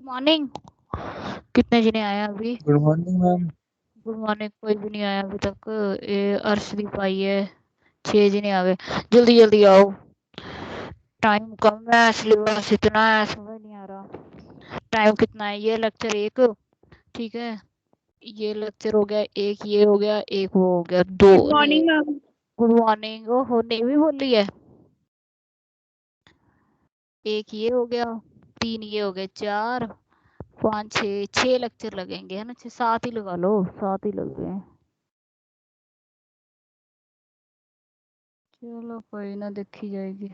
Good morning. कितने जने आए अभी? Good morning ma'am. Good morning. कोई भी नहीं आया अभी तक। ये अर्शदीप आई है। 6 जने आ गए। जल्दी जल्दी आओ। टाइम कम है, सिलेबस इतना है, समझ नहीं आ रहा। टाइम कितना है? ये लेक्चर 1, ठीक है। ये लेक्चर हो गया 1, ये हो गया 1, वो हो गया 2। Good morning ma'am. Good morning. ओहो, नहीं भी बोल रही है। 1 ये हो गया, 3 ये हो गए, 4 5 6 लेक्चर लगेंगे, है ना? 6 7 ही लगा लो, 7 ही लग गए। चलो कोई ना, देखी जाएगी।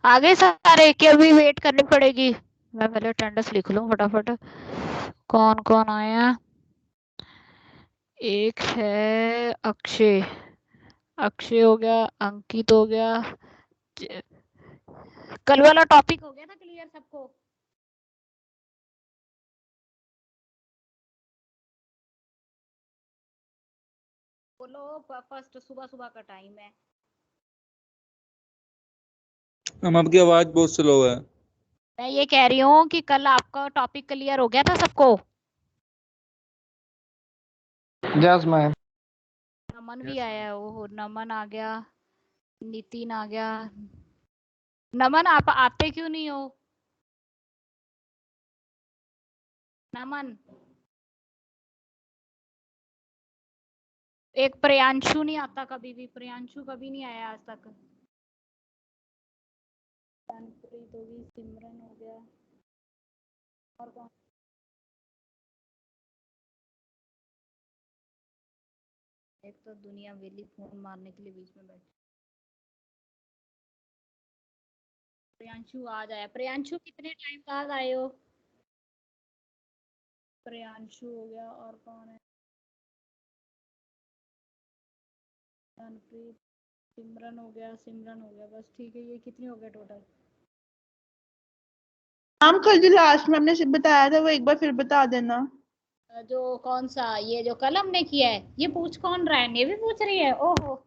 आगे सारे कि अभी वेट करनी पड़ेगी? मैं पहले अटेंडेंस लिख लूं फटाफट। कौन कौन आए हैं? एक है अक्षय। अक्षय हो गया, अंकित हो गया। कल वाला टॉपिक हो गया था क्लियर सबको? बोलो, फर्स्ट सुबह सुबह का टाइम है। मैम आपकी आवाज बहुत स्लो है। मैं ये कह रही हूँ कि कल आपका टॉपिक क्लियर हो गया था सबको? Yes ma'am. नमन भी आया है। ओहो, नमन आ गया, नितिन आ गया। नमन आप आते क्यों नहीं हो? नमन। एक प्रियांशु नहीं आता कभी भी। प्रियांशु कभी नहीं आया आज तक। मनप्रीत होगी, सिमरन हो गया, और कौन? एक तो दुनिया वेली फोन मारने के लिए बीच में बैठी। प्रियांशु आ जाए। प्रियांशु कितने टाइम बाद आए हो? प्रियांशु हो गया, और कौन है? मनप्रीत, सिमरन हो गया, सिमरन हो गया, बस ठीक है। ये कितने हो गए टोटल? मैम कल जो लास्ट में हमने बताया था वो एक बार फिर बता देना। जो कौन सा? ये जो कल हमने किया है? ये पूछ कौन रहा है? ये भी पूछ रही है? ओहो।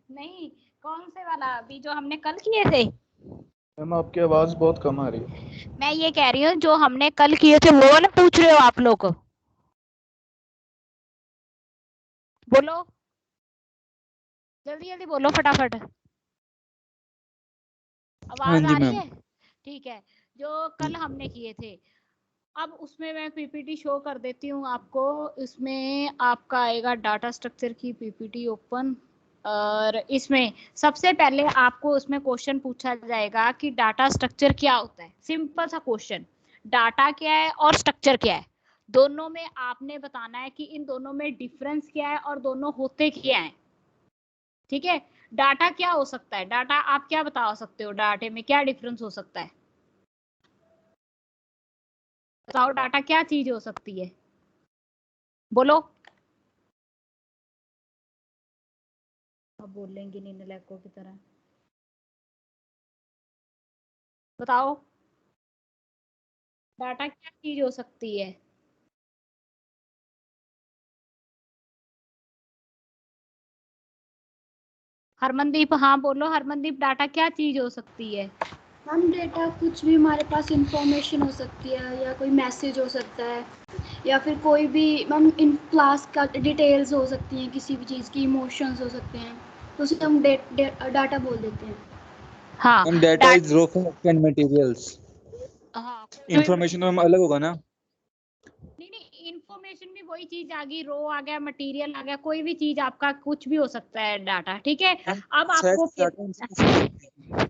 नहीं, कौन से वाला? अभी जो हमने कल किए थे। मैम आपकी आवाज बहुत कम आ रही है। मैं ये कह रही हूँ जो हमने कल किए थे वो वाला पूछ रहे हो आप लोग? बोलो, जल्दी जल्दी बोलो फटाफट। हाँ आवाज जी आ रही मैम। है? ठीक है। जो कल हमने किए थे, अब उसमें मैं पीपीटी शो कर देती हूँ आपको। इसमें आपका आएगा डाटा स्ट्रक्चर की पीपीटी ओपन। और इसमें सबसे पहले आपको उसमें क्वेश्चन पूछा जाएगा कि डाटा स्ट्रक्चर क्या होता है। सिंपल सा क्वेश्चन, डाटा क्या है और स्ट्रक्चर क्या है, दोनों में आपने बताना है कि इन दोनों में डिफरेंस क्या है और दोनों होते क्या है। ठीक है। डाटा क्या हो सकता है? डाटा आप क्या बता सकते हो? डाटे में क्या डिफरेंस हो सकता है? बताओ, डाटा क्या चीज हो सकती है? बोलो। अब बोलेंगे नहीं नलायकों की तरह। बताओ, डाटा क्या चीज हो सकती है? हरमनदीप, हाँ बोलो हरमनदीप, डाटा क्या चीज हो सकती है? मैम डेटा कुछ भी हमारे पास इंफॉर्मेशन हो सकती है, या कोई मैसेज हो सकता है, या फिर कोई भी मैम इन क्लास का डिटेल्स हो सकती हैं, किसी भी चीज़ की इमोशंस हो सकते हैं, तो उसे हम डाटा बोल देते हैं। हाँ, ma'am data is raw fact and materials. हाँ, इंफॉर्मेशन में अलग होगा ना? नहीं नहीं, इंफॉर्मेशन भी वही चीज आ गई, रो आ गया, मटेरियल आ गया, कोई भी चीज आपका कुछ भी हो सकता है डाटा। ठीक है। अब आपको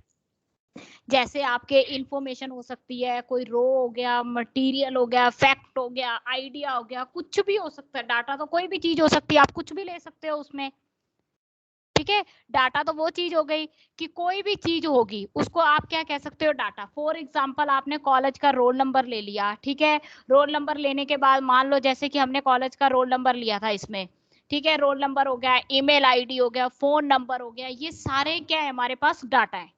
जैसे आपके इंफॉर्मेशन हो सकती है, कोई रो हो गया, मटेरियल हो गया, फैक्ट हो गया, आइडिया हो गया, कुछ भी हो सकता है। डाटा तो कोई भी चीज हो सकती है, आप कुछ भी ले सकते हो उसमें। ठीक है, डाटा तो वो चीज हो गई कि कोई भी चीज होगी उसको आप क्या कह सकते हो, डाटा। फॉर एग्जांपल आपने कॉलेज का रोल नंबर ले लिया, ठीक है, रोल नंबर लेने के बाद मान लो जैसे कि हमने कॉलेज का रोल नंबर लिया था इसमें, ठीक है, रोल नंबर हो गया, ईमेल आईडी हो गया, फोन नंबर हो गया, ये सारे क्या है हमारे पास डाटा है।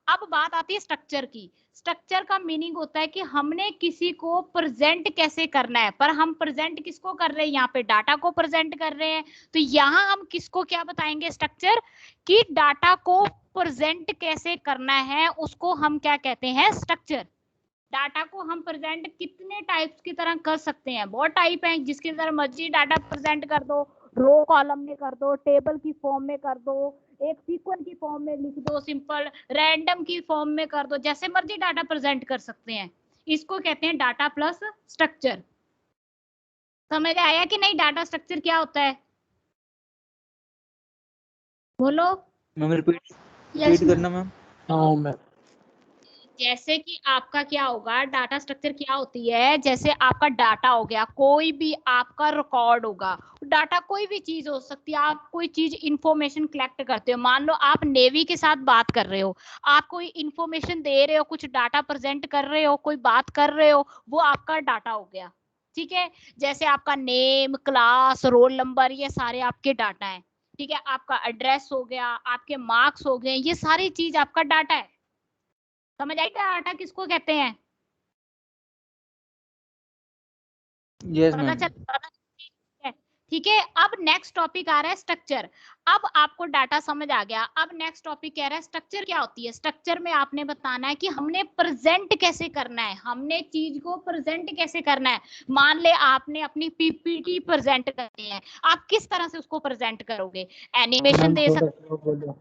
अब बात आती है स्ट्रक्चर की। स्ट्रक्चर का मीनिंग होता है कि हमने किसी को प्रेजेंट कैसे करना है, पर हम प्रेजेंट किसको कर रहे हैं, यहाँ पे डाटा को प्रेजेंट कर रहे हैं। तो यहाँ हम किसको क्या बताएंगे, स्ट्रक्चर, कि डाटा को प्रेजेंट कैसे करना है उसको हम क्या कहते हैं, स्ट्रक्चर। डाटा को हम प्रेजेंट कितने टाइप्स की तरह कर सकते हैं, बहुत टाइप है, जिसकी तरह मर्जी डाटा प्रेजेंट कर दो, रो कॉलम में कर दो, टेबल की फॉर्म में कर दो, एक सीक्वेंस की फॉर्म में लिख दो, सिंपल रैंडम की फॉर्म में कर दो, जैसे मर्जी डाटा प्रेजेंट कर सकते हैं। इसको कहते हैं डाटा प्लस स्ट्रक्चर। समझ आया कि नहीं, डाटा स्ट्रक्चर क्या होता है, बोलो। मैम रिपीट करना मैम। हाँ मैम। जैसे कि आपका क्या होगा, डाटा स्ट्रक्चर क्या होती है, जैसे आपका डाटा हो गया, कोई भी आपका रिकॉर्ड होगा, डाटा कोई भी चीज हो सकती है, आप कोई चीज इंफॉर्मेशन कलेक्ट करते हो, मान लो आप नेवी के साथ बात कर रहे हो, आप कोई इंफॉर्मेशन दे रहे हो, कुछ डाटा प्रेजेंट कर रहे हो, कोई बात कर रहे हो, वो आपका डाटा हो गया, ठीक है। जैसे आपका नेम, क्लास, रोल नंबर, ये सारे आपके डाटा है, ठीक है। आपका एड्रेस हो गया, आपके मार्क्स हो गए, ये सारी चीज आपका डाटा है। समझ आई डाटा किसको कहते हैं, यस पता मैम। चल, ठीक है। अब नेक्स्ट टॉपिक आ रहा है स्ट्रक्चर। अब आपको डाटा समझ आ गया, अब नेक्स्ट टॉपिक कह रहा है स्ट्रक्चर क्या होती है। स्ट्रक्चर में आपने बताना है कि हमने प्रेजेंट कैसे करना है, हमने चीज को प्रेजेंट कैसे करना है। मान ले आपने अपनी पीपीटी प्रेजेंट करनी है, आप किस तरह से उसको प्रेजेंट करोगे, एनिमेशन दे सकते,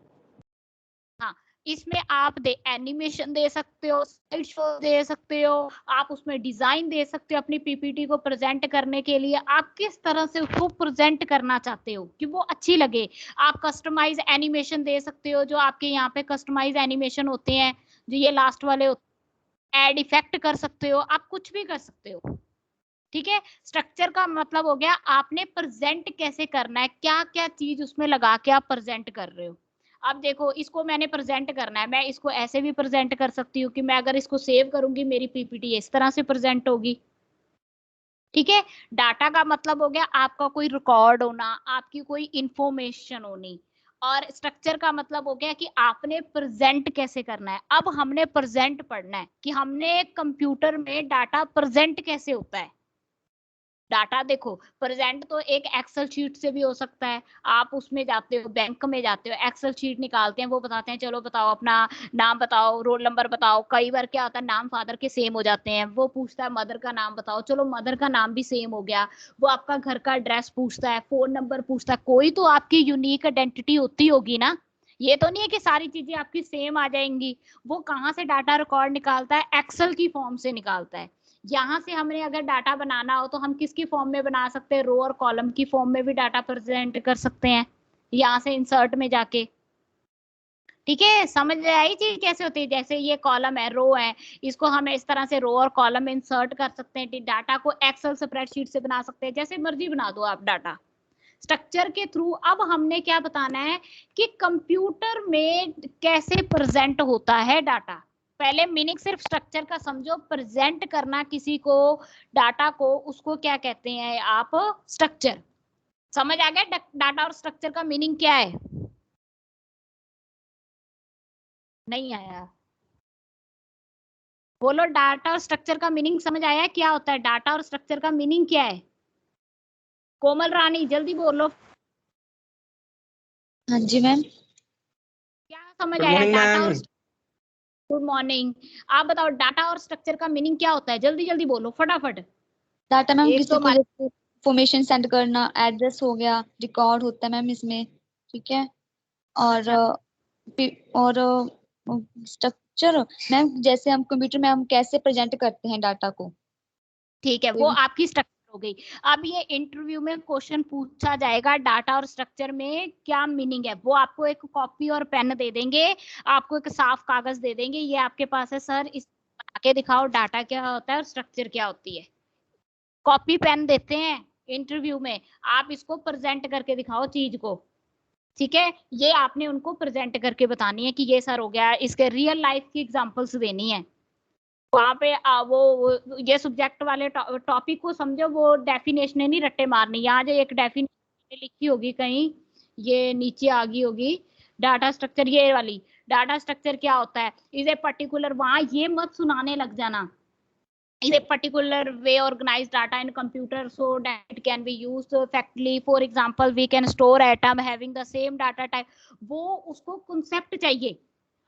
हाँ, इसमें आप एनिमेशन दे सकते हो, स्लाइड शो दे सकते हो, आप उसमें डिजाइन दे सकते हो अपनी पीपीटी को प्रेजेंट करने के लिए, आप किस तरह से उसको प्रेजेंट करना चाहते हो कि वो अच्छी लगे। आप कस्टमाइज एनिमेशन दे सकते हो, जो आपके यहाँ पे कस्टमाइज एनिमेशन होते हैं, जो ये लास्ट वाले एड इफेक्ट कर सकते हो, आप कुछ भी कर सकते हो, ठीक है। स्ट्रक्चर का मतलब हो गया आपने प्रेजेंट कैसे करना है, क्या क्या चीज उसमें लगा के आप प्रेजेंट कर रहे हो। अब देखो, इसको मैंने प्रेजेंट करना है, मैं इसको ऐसे भी प्रेजेंट कर सकती हूँ कि मैं अगर इसको सेव करूंगी मेरी पीपीटी इस तरह से प्रेजेंट होगी, ठीक है। डाटा का मतलब हो गया आपका कोई रिकॉर्ड होना, आपकी कोई इंफॉर्मेशन होनी, और स्ट्रक्चर का मतलब हो गया कि आपने प्रेजेंट कैसे करना है। अब हमने प्रेजेंट पढ़ना है कि हमने कंप्यूटर में डाटा प्रेजेंट कैसे होता है। डाटा देखो, प्रेजेंट तो एक एक्सेल शीट से भी हो सकता है, आप उसमें जाते हो, बैंक में जाते हो, एक्सेल शीट निकालते हैं, वो बताते हैं चलो बताओ अपना नाम बताओ, रोल नंबर बताओ। कई बार क्या होता है नाम फादर के सेम हो जाते हैं, वो पूछता है मदर का नाम बताओ, चलो मदर का नाम भी सेम हो गया, वो आपका घर का एड्रेस पूछता है, फोन नंबर पूछता है, कोई तो आपकी यूनिक आइडेंटिटी होती होगी ना। ये तो नहीं है कि सारी चीजें आपकी सेम आ जाएंगी। वो कहाँ से डाटा रिकॉर्ड निकालता है, एक्सेल की फॉर्म से निकालता है। यहाँ से हमने अगर डाटा बनाना हो तो हम किसकी फॉर्म में बना सकते हैं, रो और कॉलम की फॉर्म में भी डाटा प्रेजेंट कर सकते हैं, यहाँ से इंसर्ट में जाके, ठीक है। समझ आई चीज कैसे होती है, जैसे ये कॉलम है, रो है, इसको हम इस तरह से रो और कॉलम में इंसर्ट कर सकते हैं, डाटा को एक्सेल स्प्रेडशीट से बना सकते हैं, जैसे मर्जी बना दो आप डाटा स्ट्रक्चर के थ्रू। अब हमने क्या बताना है कि कंप्यूटर में कैसे प्रेजेंट होता है डाटा। पहले मीनिंग सिर्फ स्ट्रक्चर का समझो, प्रेजेंट करना किसी को डाटा को, उसको क्या कहते हैं आप, स्ट्रक्चर। समझ आ गया डाटा और स्ट्रक्चर का मीनिंग क्या है, नहीं आया, बोलो। डाटा और स्ट्रक्चर का मीनिंग समझ आया क्या होता है, डाटा और स्ट्रक्चर का मीनिंग क्या है, कोमल रानी जल्दी बोलो। हाँ जी मैम। क्या समझ आया डाटा और, गुड मॉर्निंग। आप बताओ डाटा और स्ट्रक्चर का मीनिंग क्या होता है, जल्दी जल्दी बोलो फटाफट। डाटा मैम एक किसी तो को जैसे इंफॉर्मेशन सेंड करना, एड्रेस हो गया, रिकॉर्ड होता है मैम इसमें, ठीक है। और और स्ट्रक्चर मैम जैसे हम कंप्यूटर में हम कैसे प्रेजेंट करते हैं डाटा को, ठीक है, वो आपकी स्ट्रक्चर हो गई। अब ये इंटरव्यू में क्वेश्चन पूछा जाएगा डाटा और स्ट्रक्चर में क्या मीनिंग है, वो आपको एक कॉपी और पेन दे देंगे, आपको एक साफ कागज दे देंगे, ये आपके पास है सर, इस बना के दिखाओ डाटा क्या होता है और स्ट्रक्चर क्या होती है। कॉपी पेन देते हैं इंटरव्यू में, आप इसको प्रेजेंट करके दिखाओ चीज को, ठीक है, ये आपने उनको प्रेजेंट करके बतानी है कि ये सर हो गया, इसके रियल लाइफ की एग्जांपल्स देनी है। वहां पे वो ये सब्जेक्ट वाले टॉपिक को समझो, वो डेफिनेशन नहीं रट्टे मारनी। यहाँ जो एक डेफिनेशन लिखी होगी कहीं, ये नीचे आ गई होगी, डाटा स्ट्रक्चर, ये वाली डाटा स्ट्रक्चर क्या होता है, इज ए पर्टिकुलर, वहां ये मत सुनाने लग जाना, is a particular way organized data in computer so that it can be used effectively. For example, we can store atom having the same data type. वो उसको concept चाहिए,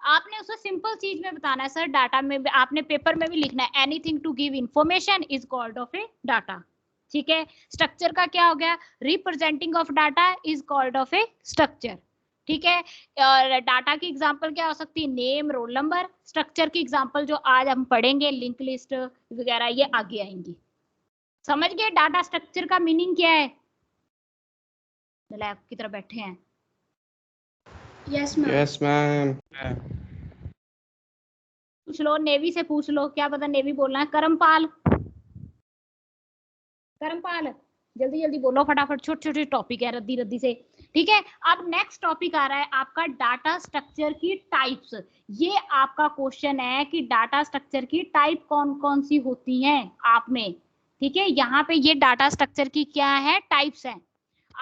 आपने उसे सिंपल चीज में बताना है। सर डाटा में आपने पेपर में भी लिखना है, anything to give information is called of a data. ठीक है, स्ट्रक्चर का क्या हो गया, representing of data is called of a structure. ठीक है, और डाटा की एग्जांपल क्या हो सकती है, नेम, रोल नंबर। स्ट्रक्चर की एग्जांपल जो आज हम पढ़ेंगे, लिंक लिस्ट वगैरह, ये आगे आएंगी। समझ गए डाटा स्ट्रक्चर का मीनिंग क्या है? लैब की तरफ बैठे हैं। Yes ma'am. Yes ma'am. पूछ लो, नेवी से पूछ लो, क्या पता नेवी बोलना है। करमपाल, करमपाल जल्दी जल्दी बोलो फटाफट, छोटे छोटे टॉपिक है, रद्दी रद्दी से। ठीक है, अब नेक्स्ट टॉपिक आ रहा है आपका डाटा स्ट्रक्चर की टाइप्स। ये आपका क्वेश्चन है कि डाटा स्ट्रक्चर की टाइप कौन कौन सी होती हैं आप में। ठीक है, यहाँ पे ये डाटा स्ट्रक्चर की क्या है, टाइप्स हैं।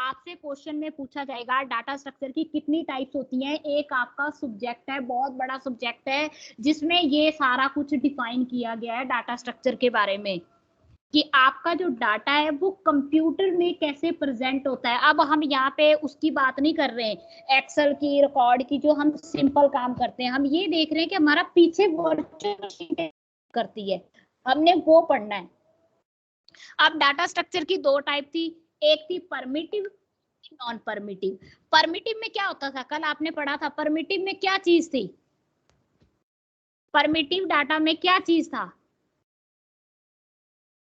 आपसे क्वेश्चन में पूछा जाएगा डाटा स्ट्रक्चर की कितनी टाइप्स होती हैं। एक आपका सब्जेक्ट है, बहुत बड़ा सब्जेक्ट है, जिसमें ये सारा कुछ डिफाइन किया गया है डाटा स्ट्रक्चर के बारे में, कि आपका जो डाटा है वो कंप्यूटर में कैसे प्रेजेंट होता है। अब हम यहाँ पे उसकी बात नहीं कर रहे हैं, एक्सेल की, रिकॉर्ड की, जो हम सिंपल काम करते हैं। हम ये देख रहे हैं कि हमारा पीछे वर्चुअल मशीन करती है, हमने वो पढ़ना है। अब डाटा स्ट्रक्चर की दो टाइप थी, एक थी परमिटिव, नॉन परमिटिव। परमिटिव में क्या होता था, कल आपने पढ़ा था, परमिटिव में क्या चीज थी, परमिटिव डाटा में क्या चीज था।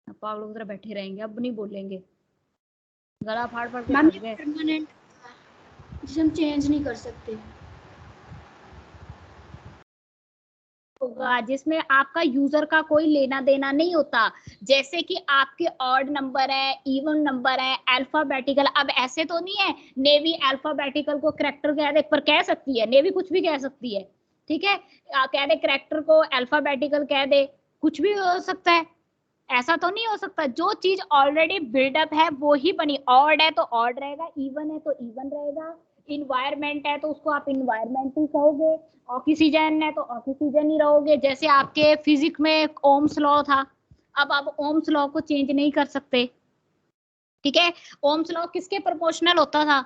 आप लोग उधर बैठे रहेंगे, अब नहीं बोलेंगे, गला फाड़ फाड़ के मैम ये परमानेंट जिसे हम चेंज नहीं कर सकते होगा, जिसमें आपका यूजर का कोई लेना देना नहीं होता। जैसे कि आपके ऑड नंबर है, इवन नंबर है, अल्फाबेटिकल। अब ऐसे तो नहीं है नेवी अल्फाबेटिकल को करैक्टर कह दे, पर कह सकती है, नेवी कुछ भी कह सकती है। ठीक है, कह दे करैक्टर को अल्फाबेटिकल कह दे, कुछ भी हो सकता है, ऐसा तो नहीं हो सकता। जो चीज ऑलरेडी बिल्डअप है वो ही बनी, ऑड है तो ऑड रहेगा, इवन है तो इवन रहेगा, इन्वायरमेंट है तो उसको आप इन्वायरमेंट ही कहोगे, ऑक्सीजन है तो ऑक्सीजन ही रहोगे। जैसे आपके फिजिक्स में ओम्स लॉ था, अब आप ओम्स लॉ को चेंज नहीं कर सकते। ठीक है, ओम्स लॉ किसके प्रोपोर्शनल होता था,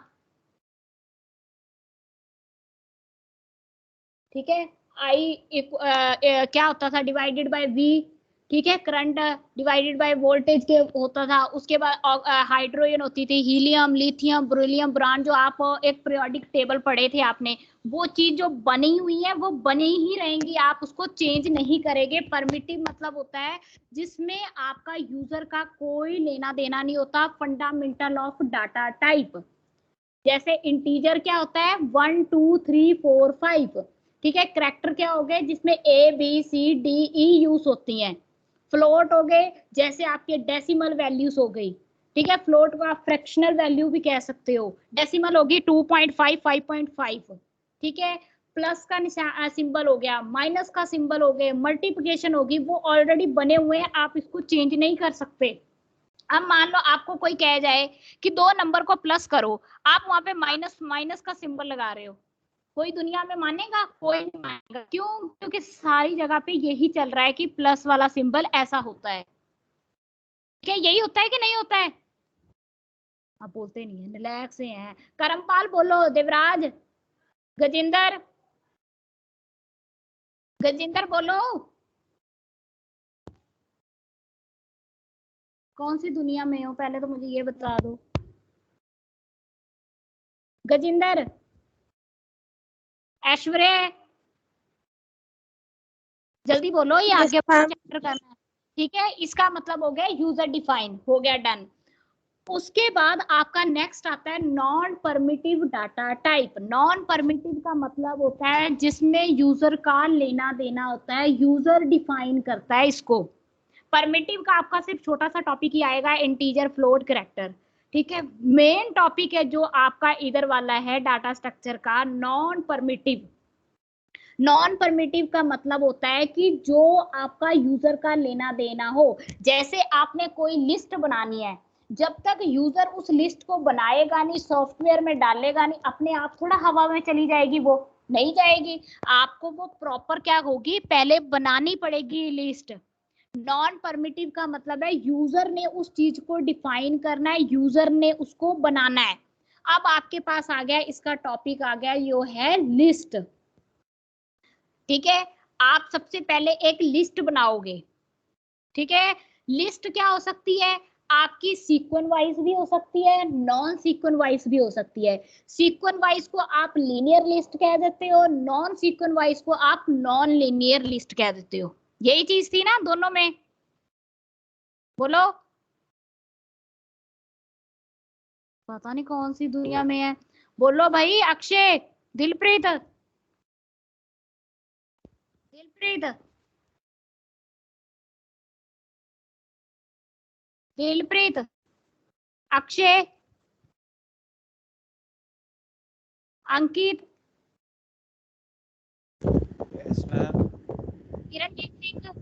ठीक है, आई क्या होता था, डिवाइडेड बाय वी। ठीक है, करंट डिवाइडेड बाय वोल्टेज के होता था। उसके बाद हाइड्रोजन होती थी, हीलियम, लिथियम, ब्रिलियम, बोरान, जो आप एक पीरियोडिक टेबल पढ़े थे आपने, वो चीज जो बनी हुई है वो बनी ही रहेंगी, आप उसको चेंज नहीं करेंगे। परमिटिव मतलब होता है जिसमें आपका यूजर का कोई लेना देना नहीं होता। फंडामेंटल ऑफ डाटा टाइप, जैसे इंटीजर क्या होता है, 1 2 3 4 5। ठीक है, करैक्टर क्या हो गए, जिसमें A B C D E use होती हैं। फ्लोट हो गए, जैसे आपके डेसिमल वैल्यूज हो गई। ठीक है, फ्लोट को आप फ्रैक्शनल वैल्यू भी कह सकते हो। डेसिमल होगी 2.5 5.5। ठीक है, प्लस का निशान सिंबल हो गया, माइनस का सिंबल हो गए, मल्टीप्लिकेशन होगी, वो ऑलरेडी बने हुए हैं, आप इसको चेंज नहीं कर सकते। अब मान लो आपको कोई कह जाए कि दो नंबर को प्लस करो, आप वहां पे माइनस माइनस का सिंबल लगा रहे हो, कोई दुनिया में मानेगा? कोई नहीं मानेगा। क्यों? क्योंकि सारी जगह पे यही चल रहा है कि प्लस वाला सिंबल ऐसा होता है। क्या यही होता है कि नहीं होता है? आप बोलते नहीं है, नलायक से हैं। करमपाल बोलो, देवराज, गजेंद्र, गजेंद्र बोलो, कौन सी दुनिया में हो, पहले तो मुझे ये बता दो। गजेंद्र, ऐश्वर्य, जल्दी बोलो, ये आगे चैप्टर करना है। ठीक है, इसका मतलब हो गया यूजर डिफाइन, हो गया डन। उसके बाद आपका नेक्स्ट आता है non primitive data type. Non primitive का मतलब होता है जिसमें यूजर का लेना देना होता है, यूजर डिफाइन करता है इसको। परमिटिव का आपका सिर्फ छोटा सा टॉपिक ही आएगा, इंटीजर, फ्लोट, करैक्टर। ठीक है, मेन टॉपिक है जो आपका इधर वाला है डाटा स्ट्रक्चर का, नॉन परमिटिव। नॉन परमिटिव का मतलब होता है कि जो आपका यूजर का लेना देना हो। जैसे आपने कोई लिस्ट बनानी है, जब तक यूजर उस लिस्ट को बनाएगा नहीं, सॉफ्टवेयर में डालेगा नहीं, अपने आप थोड़ा हवा में चली जाएगी, वो नहीं जाएगी। आपको वो प्रॉपर क्या होगी, पहले बनानी पड़ेगी लिस्ट। नॉन परमिटिव का मतलब है यूजर ने उस चीज को डिफाइन करना है, यूजर ने उसको बनाना है। अब आपके पास आ गया, इसका टॉपिक आ गया, यो है लिस्ट। ठीक है, आप सबसे पहले एक लिस्ट बनाओगे। ठीक है, लिस्ट क्या हो सकती है, आपकी सीक्वेंस वाइज भी हो सकती है, नॉन सीक्वेंस वाइज भी हो सकती है। सीक्वेंस वाइज को आप लीनियर लिस्ट कह देते हो, नॉन सीक्वेंस वाइज को आप नॉन लीनियर लिस्ट कह देते हो। यही चीज थी ना दोनों में, बोलो। पता नहीं कौन सी दुनिया में है, बोलो भाई। अक्षय, दिलप्रीत, दिलप्रीत, दिलप्रीत, अक्षय, अंकित, किरणजीत सिंह,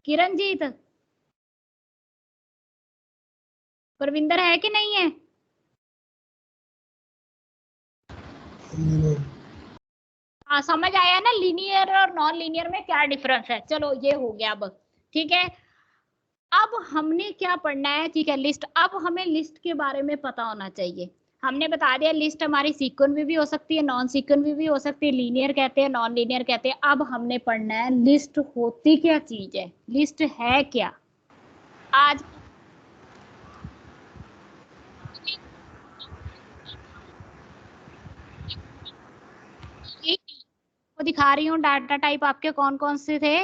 किरणजीत, परविंदर है कि नहीं है? हाँ, समझ आया ना लीनियर और नॉन लीनियर में क्या डिफरेंस है। चलो ये हो गया अब। ठीक है, अब हमने क्या पढ़ना है, ठीक है, लिस्ट। अब हमें लिस्ट के बारे में पता होना चाहिए। हमने बता दिया लिस्ट हमारी सीक्वेंस में भी हो सकती है, नॉन सीक्वेंस में भी हो सकती है, लीनियर कहते हैं, नॉन लीनियर कहते हैं। अब हमने पढ़ना है लिस्ट होती क्या चीज है, लिस्ट है क्या। आज को दिखा रही हूँ डाटा टाइप आपके कौन कौन से थे।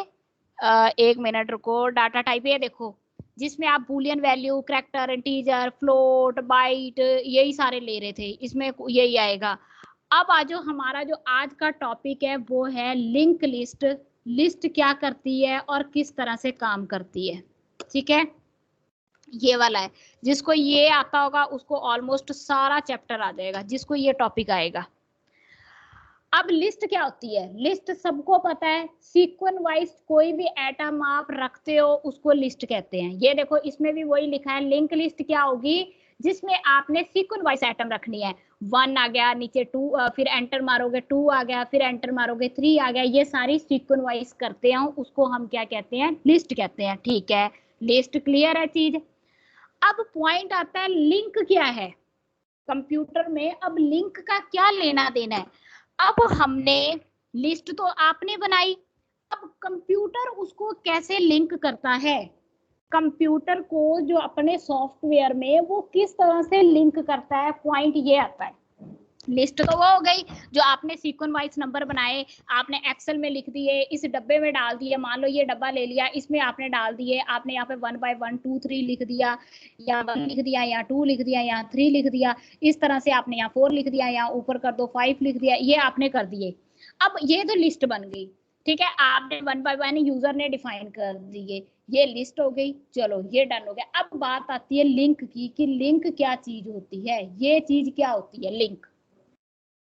एक मिनट रुको। डाटा टाइप ये देखो, जिसमें आप boolean value, character, integer, float, byte, यही सारे ले रहे थे, इसमें यही आएगा। अब आज हमारा जो आज का टॉपिक है वो है लिंक लिस्ट। लिस्ट क्या करती है और किस तरह से काम करती है। ठीक है, ये वाला है। जिसको ये आता होगा उसको ऑलमोस्ट सारा चैप्टर आ जाएगा, जिसको ये टॉपिक आएगा। अब लिस्ट क्या होती है, लिस्ट सबको पता है। सीक्वेंस वाइज कोई भी एटम आप रखते हो उसको लिस्ट कहते हैं। ये देखो इसमें भी वही लिखा है, लिंक लिस्ट क्या होगी, जिसमें आपने सीक्वेंस वाइज एटम रखनी है। 1 आ गया, नीचे 2, फिर एंटर मारोगे 2 आ गया, फिर एंटर मारोगे 3 आ गया। ये सारी सीक्वेंस वाइज करते हैं, उसको हम क्या कहते हैं, लिस्ट कहते हैं। ठीक है, लिस्ट क्लियर है चीज। अब पॉइंट आता है लिंक क्या है कंप्यूटर में। अब लिंक का क्या लेना देना है। अब हमने लिस्ट तो आपने बनाई, अब कंप्यूटर उसको कैसे लिंक करता है, कंप्यूटर को जो अपने सॉफ्टवेयर में वो किस तरह से लिंक करता है, पॉइंट ये आता है। लिस्ट तो वो हो गई जो आपने सीक्वेंस वाइज नंबर बनाए, आपने एक्सेल में लिख दिए, इस डब्बे में डाल दिए। मान लो ये डब्बा ले लिया, इसमें आपने डाल दिए, आपने यहाँ पे 1 by 1 2 3 लिख दिया, या 1 लिख दिया, या 2 लिख दिया, या 3 लिख दिया। इस तरह से आपने यहाँ 4 लिख दिया, यहाँ ऊपर कर दो 5 लिख दिया, ये आपने कर दिए। अब ये तो लिस्ट बन गई। ठीक है, आपने 1 by 1 यूजर ने डिफाइन कर दिए, ये लिस्ट हो गई। चलो ये डन हो गया। अब बात आती है लिंक की, कि लिंक क्या चीज होती है, ये चीज क्या होती है लिंक।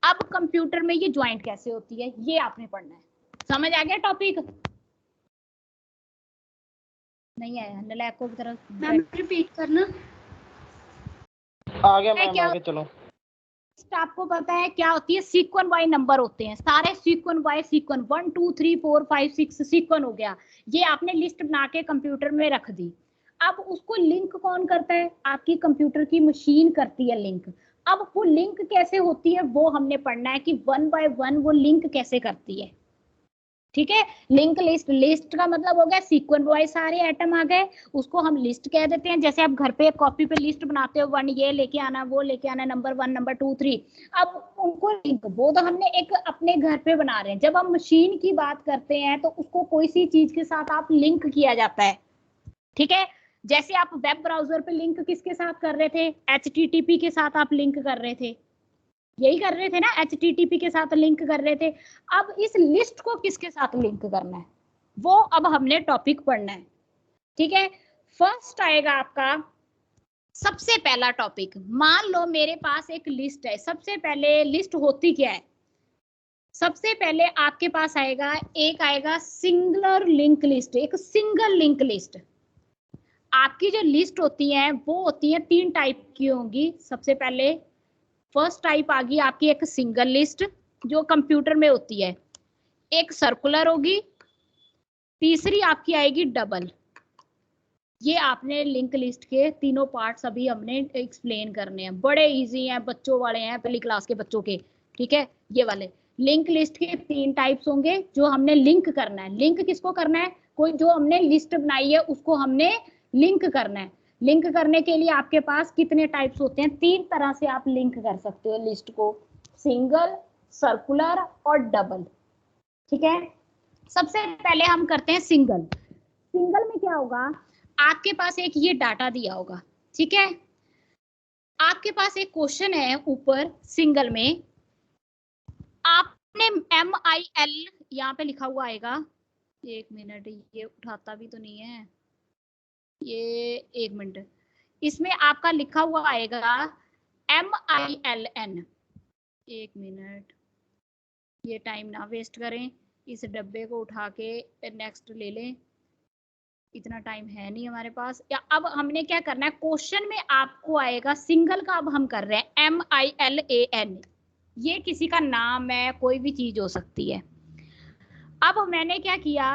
अब कंप्यूटर में ये ज्वाइंट कैसे होती है, ये आपने पढ़ना है। समझ आ गया टॉपिक? नहीं आया, नलायकों की तरफ मैम रिपीट करना। आ गया मैम, आगे चलो। आपको पता है क्या होती है, सीक्वेंस बाय नंबर होते हैं सारे, सीक्वेंस बाय सीक्वेंस 1 2 3 4 5 6 सीक्वेंस हो गया। ये आपने लिस्ट बना के कंप्यूटर में रख दी। अब उसको लिंक कौन करता है, आपकी कंप्यूटर की मशीन करती है लिंक। अब वो लिंक कैसे होती है वो हमने पढ़ना है, कि 1 by 1 वो लिंक कैसे करती है। ठीक है, लिंक लिस्ट, लिस्ट का मतलब हो गया सीक्वेंस वाइज सारे एटम आ गए, उसको हम लिस्ट कह देते हैं। जैसे आप घर पे कॉपी पे लिस्ट बनाते हो, 1 ये लेके आना, वो लेके आना, नंबर 1 नंबर 2 3। अब उनको लिंक, वो तो हमने एक अपने घर पे बना रहे हैं। जब हम मशीन की बात करते हैं तो उसको कोई सी चीज के साथ आप लिंक किया जाता है। ठीक है, जैसे आप वेब ब्राउजर पे लिंक किसके साथ कर रहे थे, HTTP के साथ आप लिंक कर रहे थे, यही कर रहे थे ना, HTTP के साथ लिंक कर रहे थे। अब इस लिस्ट को किसके साथ लिंक करना है वो अब हमने टॉपिक पढ़ना है। ठीक है, फर्स्ट आएगा आपका सबसे पहला टॉपिक। मान लो मेरे पास एक लिस्ट है, सबसे पहले लिस्ट होती क्या है, सबसे पहले आपके पास आएगा एक आएगा सिंगुलर लिंक लिस्ट, एक सिंगल लिंक लिस्ट। आपकी जो लिस्ट होती है वो होती है 3 टाइप की होंगी। सबसे पहले फर्स्ट टाइप आ गई आपकी एक सिंगल लिस्ट जो कंप्यूटर में होती है, एक सर्कुलर होगी, तीसरी आपकी आएगी डबल। ये आपने लिंक लिस्ट के तीनों पार्ट्स अभी हमने एक्सप्लेन करने हैं, बड़े इजी हैं, बच्चों वाले हैं, पहली क्लास के बच्चों के, ठीक है। ये वाले लिंक लिस्ट के 3 टाइप्स होंगे जो हमने लिंक करना है। लिंक किसको करना है, कोई जो हमने लिस्ट बनाई है उसको हमने लिंक करना है। लिंक करने के लिए आपके पास कितने टाइप्स होते हैं, 3 तरह से आप लिंक कर सकते हो लिस्ट को, सिंगल, सर्कुलर और डबल, ठीक है। सबसे पहले हम करते हैं सिंगल। सिंगल में क्या होगा, आपके पास एक ये डाटा दिया होगा, ठीक है। आपके पास एक क्वेश्चन है ऊपर सिंगल में, आपने MIL यहाँ पे लिखा हुआ आएगा, 1 मिनट, ये उठाता भी तो नहीं है ये, 1 मिनट, इसमें आपका लिखा हुआ आएगा MILN। 1 मिनट, ये टाइम ना वेस्ट करें, इस डब्बे को उठा के नेक्स्ट ले लें, इतना टाइम है नहीं हमारे पास। या अब हमने क्या करना है, क्वेश्चन में आपको आएगा सिंगल का, अब हम कर रहे हैं MILAN, ये किसी का नाम है, कोई भी चीज हो सकती है। अब मैंने क्या किया,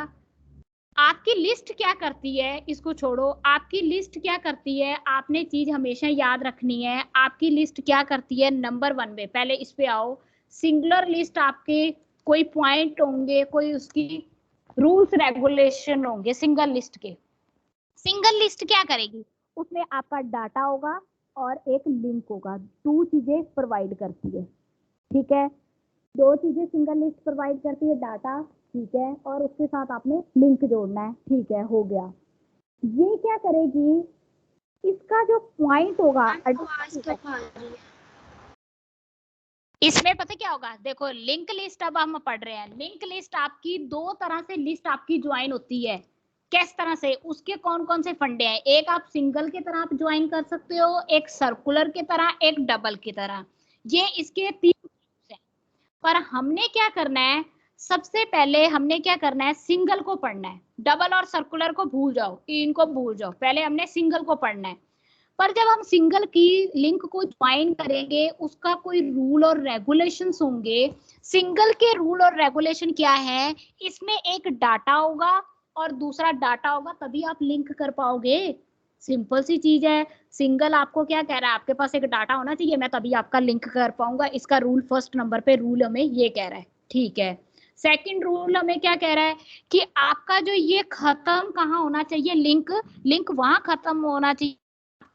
आपकी लिस्ट क्या करती है, इसको छोड़ो, आपकी लिस्ट क्या करती है, आपने चीज हमेशा याद रखनी है। आपकी लिस्ट क्या करती है, नंबर 1 में, पहले इस पे आओ। सिंगुलर लिस्ट आपके कोई पॉइंट होंगे, कोई उसकी रूल्स रेगुलेशन होंगे सिंगल लिस्ट के। सिंगल लिस्ट क्या करेगी, उसमें आपका डाटा होगा और एक लिंक होगा, 2 चीजें प्रोवाइड करती है, ठीक है। 2 चीजें सिंगल लिस्ट प्रोवाइड करती है, डाटा, ठीक है, और उसके साथ आपने लिंक जोड़ना है, ठीक है, हो गया। ये क्या करेगी, इसका जो पॉइंट होगा, इसमें पता क्या होगा, देखो लिंक लिस्ट अब हम पढ़ रहे हैं। लिंक लिस्ट आपकी 2 तरह से लिस्ट आपकी ज्वाइन होती है। किस तरह से, उसके कौन कौन से फंडे हैं, एक आप सिंगल की तरह आप ज्वाइन कर सकते हो, एक सर्कुलर की तरह, एक डबल की तरह, ये इसके 3 हैं। पर हमने क्या करना है, सबसे पहले हमने क्या करना है, सिंगल को पढ़ना है। डबल और सर्कुलर को भूल जाओ, इनको भूल जाओ, पहले हमने सिंगल को पढ़ना है। पर जब हम सिंगल की लिंक को ज्वाइन करेंगे, उसका कोई रूल और रेगुलेशंस होंगे। सिंगल के रूल और रेगुलेशन क्या है, इसमें एक डाटा होगा और दूसरा डाटा होगा, तभी आप लिंक कर पाओगे। सिंपल सी चीज है। सिंगल आपको क्या कह रहा है, आपके पास एक डाटा होना चाहिए, मैं तभी आपका लिंक कर पाऊंगा। इसका रूल फर्स्ट नंबर पे रूल हमें ये कह रहा है, ठीक है। सेकंड रूल हमें क्या कह रहा है कि आपका जो ये खत्म कहाँ होना चाहिए, लिंक वहां खत्म होना चाहिए,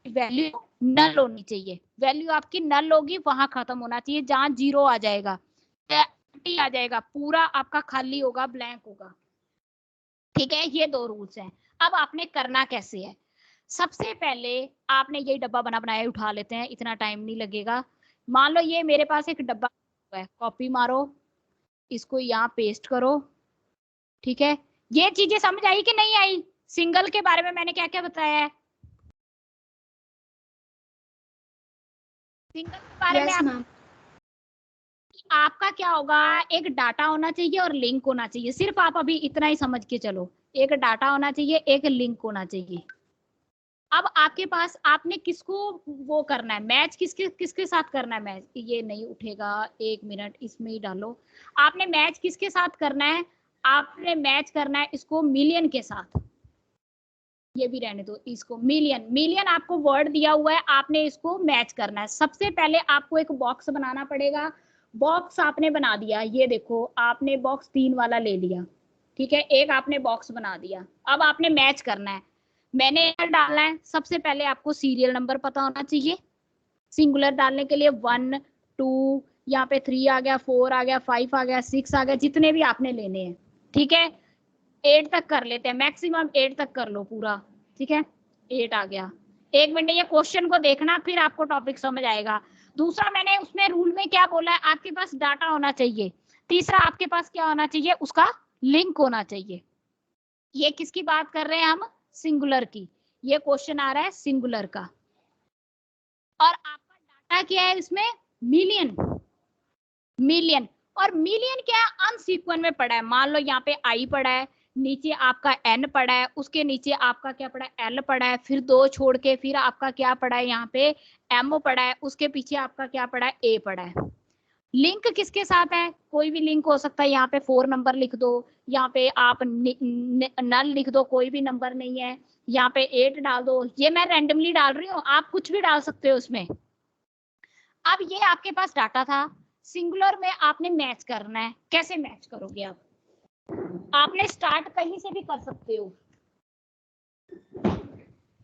वैल्यू नल होनी चाहिए। वैल्यू आपकी नल होगी, वहां खत्म होना चाहिए, जहां 0 आ जाएगा, आ जाएगा, पूरा आपका खाली होगा, ब्लैंक होगा, ठीक है। ये 2 रूल्स हैं। अब आपने करना कैसे है, सबसे पहले आपने यही डब्बा बनाया, उठा लेते हैं, इतना टाइम नहीं लगेगा। मान लो ये मेरे पास एक डब्बा है, कॉपी मारो, इसको यहाँ पेस्ट करो, ठीक है। ये चीजें समझ आई कि नहीं आई, सिंगल के बारे में मैंने क्या क्या बताया है, सिंगल के बारे में आपका क्या होगा, एक डाटा होना चाहिए और लिंक होना चाहिए। सिर्फ आप अभी इतना ही समझ के चलो, एक डाटा होना चाहिए, एक लिंक होना चाहिए। अब आपके पास आपने किसको वो करना है, मैच किसके साथ करना है मैच, ये नहीं उठेगा, 1 मिनट, इसमें ही डालो। आपने मैच किसके साथ करना है, आपने मैच करना है इसको मिलियन के साथ, ये भी रहने दो, इसको मिलियन आपको वर्ड दिया हुआ है, आपने इसको मैच करना है। सबसे पहले आपको एक बॉक्स बनाना पड़ेगा। बॉक्स आपने बना दिया, ये देखो आपने बॉक्स 3 वाला ले लिया, ठीक है, एक आपने बॉक्स बना दिया। अब आपने मैच करना है, मैंने डालना है, सबसे पहले आपको सीरियल नंबर पता होना चाहिए। सिंगुलर डालने के लिए 1 2, यहाँ पे 3 आ गया, 4 आ गया, 5 आ गया, 6 आ गया, जितने भी आपने लेने हैं, ठीक है। 8 तक कर लेते हैं, मैक्सिमम 8 तक कर लो पूरा, ठीक है। 8 आ गया। 1 मिनट, ये क्वेश्चन को देखना, फिर आपको टॉपिक समझ आएगा। दूसरा मैंने उसमें रूल में क्या बोला है, आपके पास डाटा होना चाहिए। तीसरा आपके पास क्या होना चाहिए, उसका लिंक होना चाहिए। ये किसकी बात कर रहे हैं हम, सिंगुलर की। ये क्वेश्चन आ रहा है सिंगुलर का। और आपका डाटा क्या है इसमें, मिलियन। मिलियन और मिलियन क्या है, अनसीक्वेंस में पड़ा है। मान लो यहाँ पे आई पड़ा है, नीचे आपका एन पड़ा है, उसके नीचे आपका क्या पड़ा है, एल पड़ा है, फिर 2 छोड़ के फिर आपका क्या पड़ा है, यहाँ पे एम पड़ा है, उसके पीछे आपका क्या पड़ा है, ए पड़ा है। लिंक किसके साथ है, कोई भी लिंक हो सकता है। यहाँ पे 4 नंबर लिख दो, यहाँ पे आप नल लिख दो, कोई भी नंबर नहीं है, यहाँ पे 8 डाल दो। ये मैं रैंडमली डाल रही हूँ, आप कुछ भी डाल सकते हो उसमें। अब ये आपके पास डाटा था, सिंगुलर में आपने मैच करना है। कैसे मैच करोगे आप, आपने स्टार्ट कहीं से भी कर सकते हो।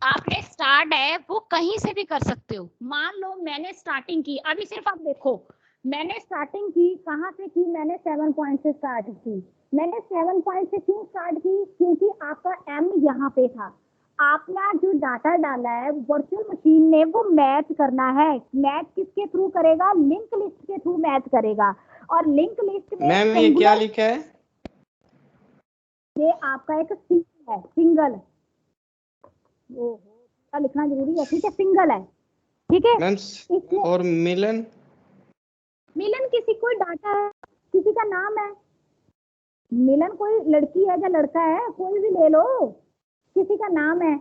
आपने स्टार्ट है वो कहीं से भी कर सकते हो। मान लो मैंने स्टार्टिंग की, अभी सिर्फ आप देखो, मैंने स्टार्टिंग की कहाँ से की, मैंने 7 पॉइंट से स्टार्ट की। मैंने 7 पॉइंट से क्यों स्टार्ट की, क्योंकि आपका एम यहाँ पे था। आपने जो डाटा डाला है वर्चुअल मशीन ने वो मैच करना है। मैच किसके थ्रू करेगा, लिंक लिस्ट के थ्रू मैच करेगा। और लिंक लिस्ट में मैम ये क्या लिखा है, ये आपका एक सिंगल है, सिंगल। ओहो, लिखना जरूरी है, ठीक है, सिंगल है, ठीक है मैम। और मिलन, मिलन किसी कोई डाटा है, किसी का नाम है। मिलन कोई लड़की है या लड़का है, कोई भी ले लो, किसी का नाम है,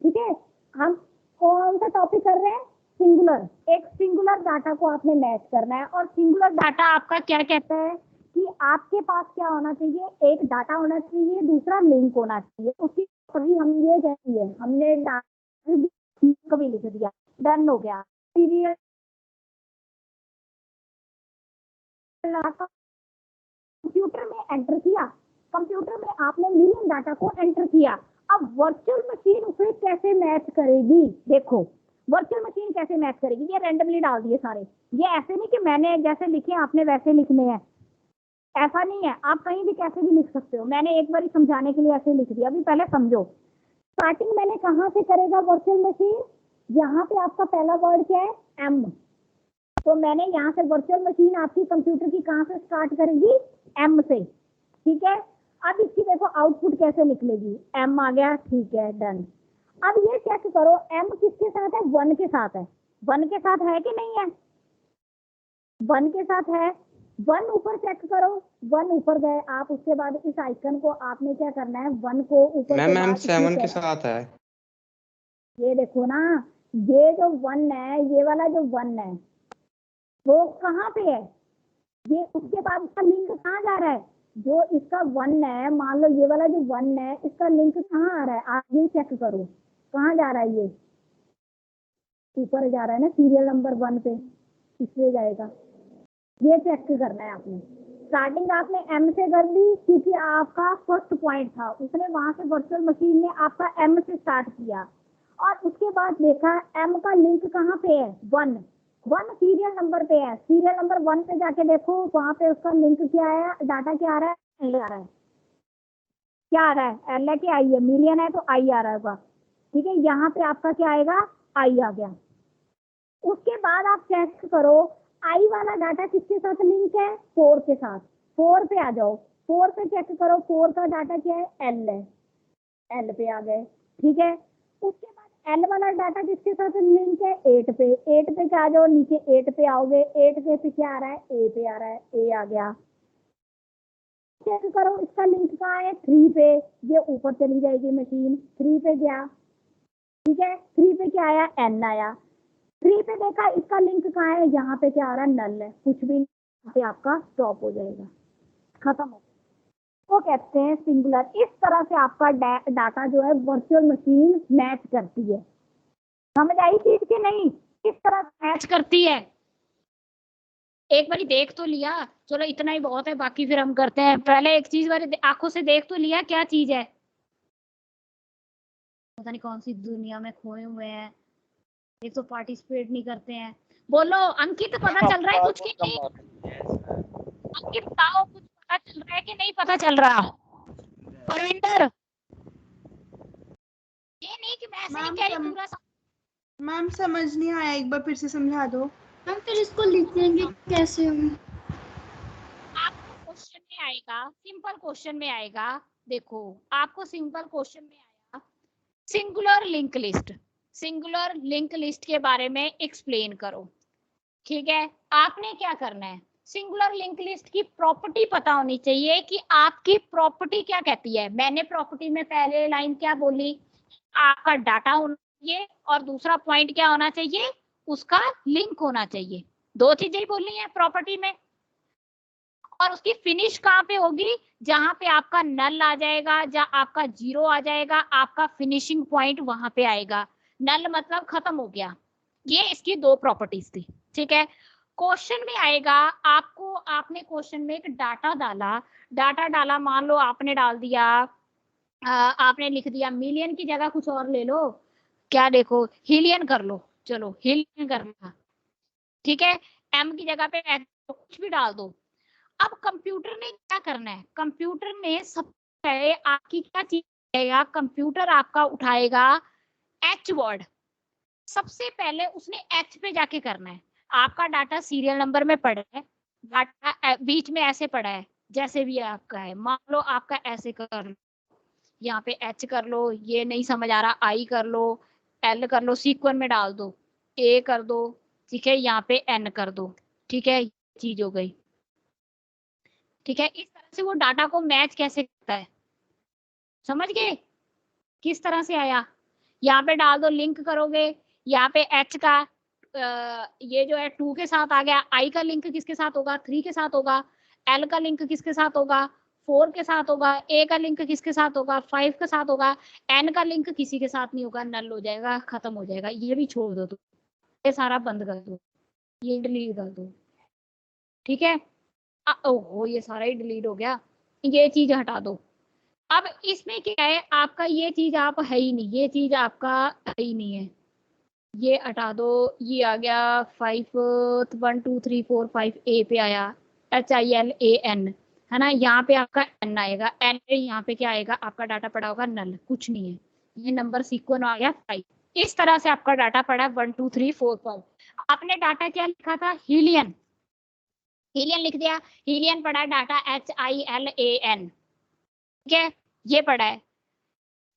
ठीक है। हम कौन सा टॉपिक कर रहे हैं, सिंगुलर। एक सिंगुलर डाटा को आपने मैच करना है। और सिंगुलर डाटा आपका क्या कहता है कि आपके पास क्या होना चाहिए, एक डाटा होना चाहिए, दूसरा लिंक होना चाहिए। उसकी सभी हम ये कहती है, हमने कभी लिख दिया, डन हो गया। सीरियल कंप्यूटर में एंटर किया, कंप्यूटर में आपने मिलियन डाटा को एंटर किया। अब वर्चुअल मशीन उसे कैसे मैच करेगी, देखो वर्चुअल मशीन कैसे मैच करेगी। ये रैंडमली डाल दिए सारे, ये ऐसे नहीं कि मैंने जैसे लिखे आपने वैसे लिखने हैं, ऐसा नहीं है। आप कहीं भी कैसे भी लिख सकते हो, मैंने एक बार समझाने के लिए ऐसे लिख दिया। अभी पहले समझो, स्टार्टिंग मैंने कहाँ से करेगा वर्चुअल मशीन, यहाँ पे आपका पहला वर्ड क्या है, एम। तो मैंने यहाँ से वर्चुअल मशीन आपकी कंप्यूटर की कहाँ से स्टार्ट करेगी, एम से, ठीक है। अब इसकी देखो आउटपुट कैसे निकलेगी, एम आ गया, ठीक है, डन। अब ये चेक करो एम किसके साथ है, 1 के साथ है। 1 के साथ है कि नहीं है, 1 के साथ है। 1 ऊपर चेक करो, 1 ऊपर गए आप, उसके बाद इस आइकन को आपने क्या करना है, 1 को ऊपर मैम 7 के साथ है। ये देखो ना, ये जो 1 है, ये वाला जो 1 है वो कहाँ पे है, ये उसके बाद इसका लिंक कहाँ जा रहा है, जो इसका 1 है, मान लो ये वाला जो 1 है, इसका लिंक कहाँ आ रहा है, आप ये चेक करो कहाँ जा रहा है। ये ऊपर जा रहा है ना, सीरियल नंबर 1 पे, इसलिए जाएगा। ये चेक करना है आपने। स्टार्टिंग आपने एम से कर दी क्योंकि आपका फर्स्ट पॉइंट था, उसने वहां से वर्चुअल मशीन ने आपका एम से स्टार्ट किया। और उसके बाद देखा एम का लिंक कहाँ पे है, 1 सीरियल नंबर पे है। सीरियल नंबर 1 पे जाके देखो, वहां पे उसका लिंक क्या है, डाटा क्या आ रहा है, एल आ रहा है। क्या आ रहा है, एल है कि आई है, मिलियन है तो आई आ रहा होगा, ठीक है। यहाँ पे आपका क्या आएगा, आई आ गया। उसके बाद आप चेक करो आई वाला डाटा किसके साथ लिंक है, 4 के साथ। 4 पे आ जाओ, 4 पे चेक करो, 4 का डाटा क्या है, एल है, एल पे आ गए, ठीक है। उसके बाद एल वाला डाटा किसके साथ लिंक है, 8 पे। 8 पे क्या आ जाओ, नीचे 8 पे आओगे, 8 पे क्या आ रहा है, ए पे आ रहा है, ए आ गया। चेक करो इसका लिंक कहाँ है, 3 पे। ये ऊपर चली जाएगी मशीन, 3 पे गया, ठीक है। 3 पे क्या आया, एन आया। 3 पे देखा इसका लिंक कहाँ है, यहाँ पे क्या आ रहा है, नल है, कुछ भी यहाँ पे आपका स्टॉप हो जाएगा, खत्म हो। वो कहते हैं सिंगुलर। इस तरह से आपका डाटा जो है वर्चुअल मशीन मैच करती है। समझ आई चीज की नहीं, किस तरह मैच करती है। एक बार देख तो लिया, चलो इतना ही बहुत है, बाकी फिर हम करते हैं। पहले एक चीज बारे आंखों से देख तो लिया, क्या चीज है, पता नहीं कौन सी दुनिया में खोए हुए हैं। एक तो पार्टिसिपेट नहीं करते हैं। बोलो अंकित, पता चल रहा है कुछ की नहीं, अंकित बताओ कुछ पता चल रहा है कि नहीं पता चल रहा। परविंदर, ये नहीं कि मैं ऐसे ही कह रही पूरा। मैम समझ नहीं आया, एक बार फिर से समझा दो। मैम फिर इसको लिखेंगे कैसे हम, आपको क्वेश्चन में आएगा, सिंपल क्वेश्चन में आएगा। देखो आपको सिंपल क्वेश्चन में आया singular link list, singular link list के बारे में एक्सप्लेन करो। ठीक है, आपने क्या करना है, सिंगुलर लिंक लिस्ट की प्रॉपर्टी पता होनी चाहिए कि आपकी प्रॉपर्टी क्या कहती है। मैंने प्रॉपर्टी में पहले लाइन क्या बोली, आपका डाटा होना चाहिए और दूसरा पॉइंट क्या होना चाहिए, उसका लिंक होना चाहिए। दो चीजें ही बोलनी है प्रॉपर्टी में। और उसकी फिनिश कहाँ पे होगी, जहां पे आपका नल आ जाएगा, जहां आपका जीरो आ जाएगा, आपका फिनिशिंग पॉइंट वहां पे आएगा। नल मतलब खत्म हो गया। ये इसकी दो प्रॉपर्टीज थी। ठीक है, क्वेश्चन में आएगा आपको, आपने क्वेश्चन में एक डाटा डाला, मान लो आपने डाल दिया, आपने लिख दिया मिलियन की जगह कुछ और ले लो, क्या देखो हिलियन कर लो, चलो हिलियन करना। ठीक है, एम की जगह पे कुछ भी डाल दो। अब कंप्यूटर ने क्या करना है, कंप्यूटर ने सबसे पहले आपकी क्या चीज करेगा, कंप्यूटर आपका उठाएगा एच वर्ड। सबसे पहले उसने एच पे जाके करना है। आपका डाटा सीरियल नंबर में पड़ा है, डाटा बीच में ऐसे पड़ा है, जैसे भी आपका है, मान लो आपका ऐसे कर लो, यहाँ पे एच कर लो, ये नहीं समझ आ रहा आई कर लो, एल कर लो, सीक्वेंस में डाल दो, ए कर दो, ठीक है, यहाँ पे एन कर दो। ठीक है, चीज हो गई। ठीक है, इस तरह से वो डाटा को मैच कैसे करता है, समझ गए किस तरह से आया। यहाँ पे डाल दो, लिंक करोगे, यहाँ पे एच का ये जो है 2 के साथ आ गया, आई का लिंक किसके साथ होगा, 3 के साथ होगा, एल का लिंक किसके साथ होगा, 4 के साथ होगा, ए का लिंक किसके साथ होगा, 5 के साथ होगा, एन का लिंक किसी के साथ नहीं होगा, नल हो जाएगा, खत्म हो जाएगा। ये भी छोड़ दो, तो ये सारा बंद कर दो, ये डिलीट कर दो। ठीक है, ओहो ये सारा ही डिलीट हो गया, ये चीज हटा दो। अब इसमें क्या है, आपका ये चीज आप है ही नहीं, ये चीज आपका है ही नहीं है, ये हटा दो। ये आ गया 5 1 2 3 4 5 ए पे आया, HILAN है ना, यहाँ पे आपका एन आएगा, एन यहाँ पे क्या आएगा, आपका डाटा पड़ा होगा नल, कुछ नहीं है, ये नंबर सीक्वेंस आ गया 5। इस तरह से आपका डाटा पड़ा है 1 2 3 4 5। आपने डाटा क्या लिखा था, हीलियन, हीलियन लिख दिया, हीलियन पड़ा है डाटा HILAN। ठीक है, ये पड़ा है,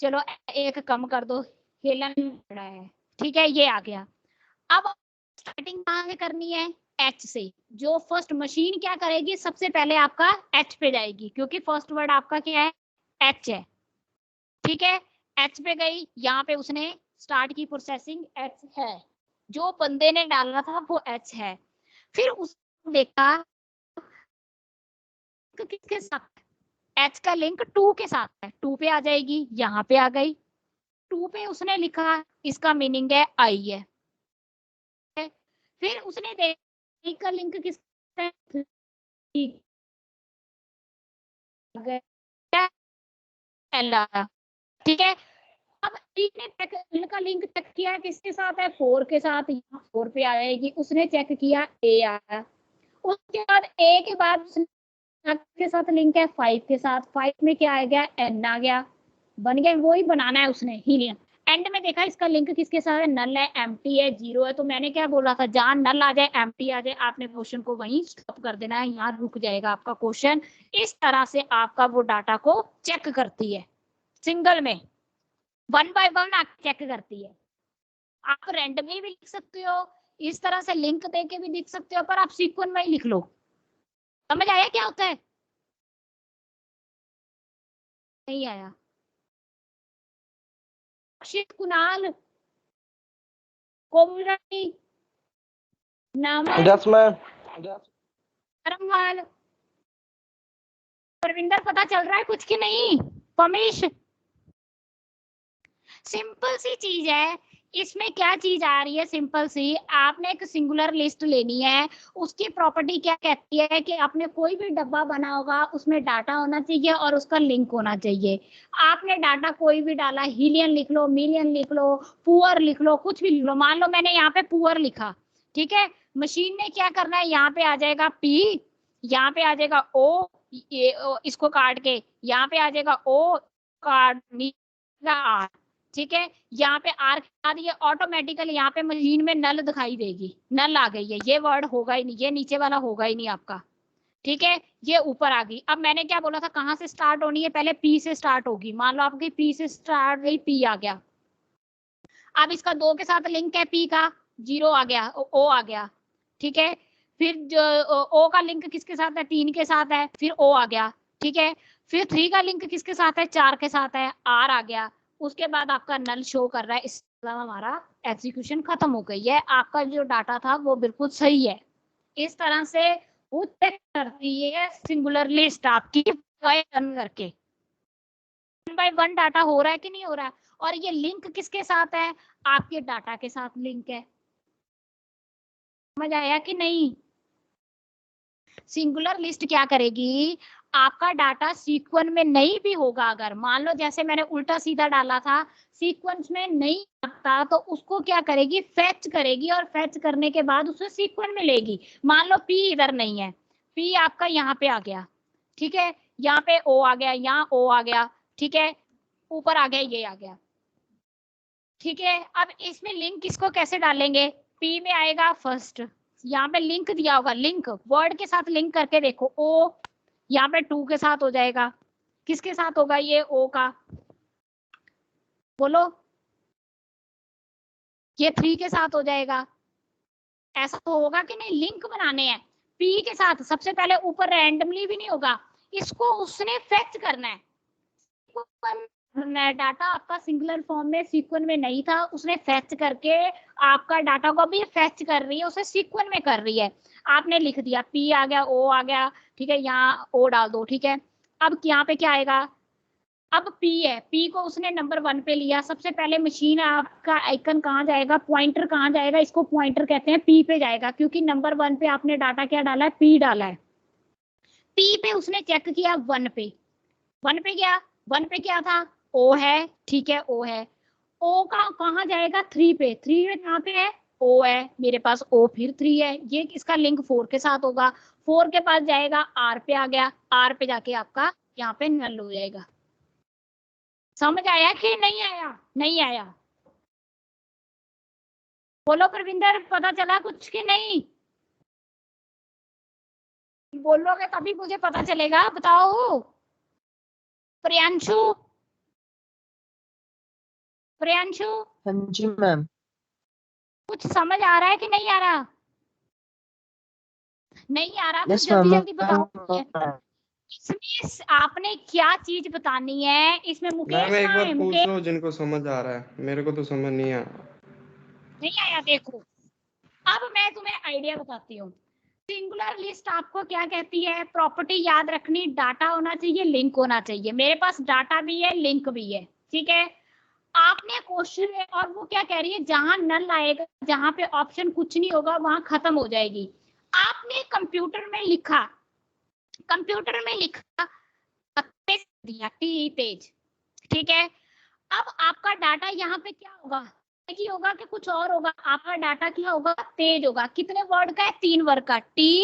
चलो एक कम कर दो, हीलियन पड़ा है। ठीक है, ये आ गया। अब स्टार्टिंग कहाँ से करनी है, एच से। जो फर्स्ट मशीन क्या करेगी, सबसे पहले आपका एच पे जाएगी, क्योंकि फर्स्ट वर्ड आपका क्या है, एच है। ठीक है, एच पे गई, यहाँ पे उसने स्टार्ट की प्रोसेसिंग, एच है, जो बंदे ने डालना था वो एच है। फिर उसने देखा किसके साथ, एच का लिंक 2 के साथ है, 2 पे आ जाएगी, यहाँ पे आ गई, 2 पे उसने लिखा, इसका मीनिंग है आई है। फिर उसने देखा का लिंक किस, ठीक है, अब ने का लिंक चेक किया किसके साथ है, 4 के साथ, यहाँ 4 पे आएगी, उसने चेक किया ए आया, उसके बाद ए के बाद उसने के साथ लिंक है 5 के साथ, 5 में क्या आ गया, एन आ गया, बन गया, वो ही बनाना है उसने हीलियन। एंड में देखा इसका लिंक किसके साथ है, नल है, एम्प्टी है, जीरो है। तो मैंने क्या बोला था, जहां नल आ जाए, एम्प्टी आ जाए, आपने क्वेश्चन को वहीं स्टॉप कर देना है, यहाँ रुक जाएगा आपका क्वेश्चन। इस तरह से आपका वो डाटा को चेक करती है, सिंगल में 1 बाय 1 चेक करती है। आप रैंडमली भी लिख सकते हो, इस तरह से लिंक देके भी लिख सकते हो, पर आप सीक्वेंस में ही लिख लो। समझ आया क्या होता है, नहीं आया? कुणाल, कोमलरानी, नामन, यस मैम, करमवाल, परविंदर, पता चल रहा है कुछ की नहीं? पमेश, सिंपल सी चीज है, इसमें क्या चीज आ रही है, सिंपल सी, आपने एक सिंगुलर लिस्ट लेनी है, उसकी प्रॉपर्टी क्या कहती है कि आपने कोई भी डब्बा बना होगा, उसमें डाटा होना चाहिए और उसका लिंक होना चाहिए। आपने डाटा कोई भी डाला, हीलियन लिख लो, मिलियन लिख लो, पुअर लिख लो, कुछ भी लिख लो। मान लो मैंने यहाँ पे पुअर लिखा, ठीक है, मशीन ने क्या करना है, यहाँ पे आ जाएगा पी, यहाँ पे आ जाएगा ओ, ये इसको काट के यहाँ पे आ जाएगा ओ, काट आर, ठीक है, यहाँ पे आर के बाद ये ऑटोमेटिकली यहाँ पे मशीन में नल दिखाई देगी, नल आ गई है, ये वर्ड होगा ही नहीं, ये नीचे वाला होगा ही नहीं आपका। ठीक है, ये ऊपर आ गई। अब मैंने क्या बोला था, कहाँ से स्टार्ट होनी है, पहले पी से स्टार्ट होगी। मान लो आपकी पी से स्टार्ट गई, पी आ गया, अब इसका 2 के साथ लिंक है, पी का 0 आ गया, ओ आ गया, ठीक है। फिर जो ओ का लिंक किसके साथ है, 3 के साथ है, फिर ओ आ गया, ठीक है। फिर 3 का लिंक किसके साथ है, 4 के साथ है, आर आ गया। उसके बाद आपका नल शो कर रहा है, इस तरह हमारा एग्जीक्यूशन खत्म हो गई है। आपका जो डाटा था वो बिल्कुल सही है। इस तरह से वो चेक करती है सिंगुलर लिस्ट आपकी रन करके 1 by 1 डाटा हो रहा है कि नहीं हो रहा है। और ये लिंक किसके साथ है, आपके डाटा के साथ लिंक है। समझ आया कि नहीं। सिंगुलर लिस्ट क्या करेगी, आपका डाटा सीक्वेंस में नहीं भी होगा, अगर मान लो जैसे मैंने उल्टा सीधा डाला था, सीक्वेंस में नहीं आता तो उसको क्या करेगी, फेच करेगी, और फेच करने के बाद उसे सीक्वेंस में लेगी। मान लो पी इधर नहीं है, पी आपका यहाँ पे आ गया, ठीक है, यहाँ पे ओ आ गया, यहाँ ओ आ गया, ठीक है, ऊपर आ गया, ये आ गया, ठीक है। अब इसमें लिंक किसको कैसे डालेंगे, पी में आएगा फर्स्ट, यहाँ पे लिंक दिया होगा, लिंक वर्ड के साथ लिंक करके देखो, ओ यहाँ पे 2 के साथ हो जाएगा, किसके साथ होगा ये, ओ का, बोलो, ये 3 के साथ हो जाएगा। ऐसा तो होगा कि नहीं, लिंक बनाने हैं पी के साथ। सबसे पहले ऊपर रैंडमली भी नहीं होगा, इसको उसने फेच करना है। डाटा आपका सिंगुलर फॉर्म में सीक्वेंस में नहीं था, उसने फेच करके आपका डाटा को भी फेच कर रही है, उसे सीक्वेंस में कर रही है। आपने लिख दिया पी आ गया, ओ आ गया, ठीक है, यहाँ ओ डाल दो, ठीक है। अब यहाँ पे क्या आएगा, अब पी है, पी को उसने नंबर 1 पे लिया। सबसे पहले मशीन आपका आइकन कहाँ जाएगा, पॉइंटर कहाँ जाएगा, इसको पॉइंटर कहते हैं, पी पे जाएगा, क्योंकि नंबर 1 पे आपने डाटा क्या डाला है, पी डाला है। पी पे उसने चेक किया 1 पे, 1 पे गया, 1 पे क्या था, ओ है, ठीक है, ओ है। ओ का कहाँ जाएगा, 3 पे, 3 पे कहाँ पे है, ओ है मेरे पास, ओ फिर 3 है, ये इसका लिंक 4 के साथ होगा, 4 के पास जाएगा, आर पे आ गया, आर पे जाके आपका यहाँ पे नल हो जाएगा। समझ आया कि नहीं आया, नहीं आया, बोलो प्रविंदर, पता चला कुछ कि नहीं, बोलोगे तभी मुझे पता चलेगा, बताओ। प्रियांशु, प्रियांशु, हाँ जी मैम। कुछ समझ आ रहा है कि नहीं आ रहा, नहीं आ रहा तो यस जल्दी मैम। जल्दी बताओ। इसमें आपने क्या चीज बतानी है, इसमें मुकेश मैम एक कहाँ बार है, पूछ मुकेश लो जिनको समझ आ रहा है, मेरे को तो समझ नहीं आ रहा। नहीं आया, देखो अब मैं तुम्हें आइडिया बताती हूँ। सिंगुलर लिस्ट आपको क्या कहती है, प्रॉपर्टी याद रखनी, डाटा होना चाहिए, लिंक होना चाहिए। मेरे पास डाटा भी है, लिंक भी है, ठीक है। आपने क्वेश्चन है और वो क्या कह रही है, जहां नल आएगा, जहां पे ऑप्शन कुछ नहीं होगा, वहां खत्म हो जाएगी। आपने कंप्यूटर में लिखा, कंप्यूटर में लिखा पेज दिया, टी पेज, ठीक है। अब आपका डाटा यहाँ पे क्या होगा, की होगा कि कुछ और होगा, आपका डाटा क्या होगा, तेज होगा। कितने वर्ड का है, 3 वर्ड का, टी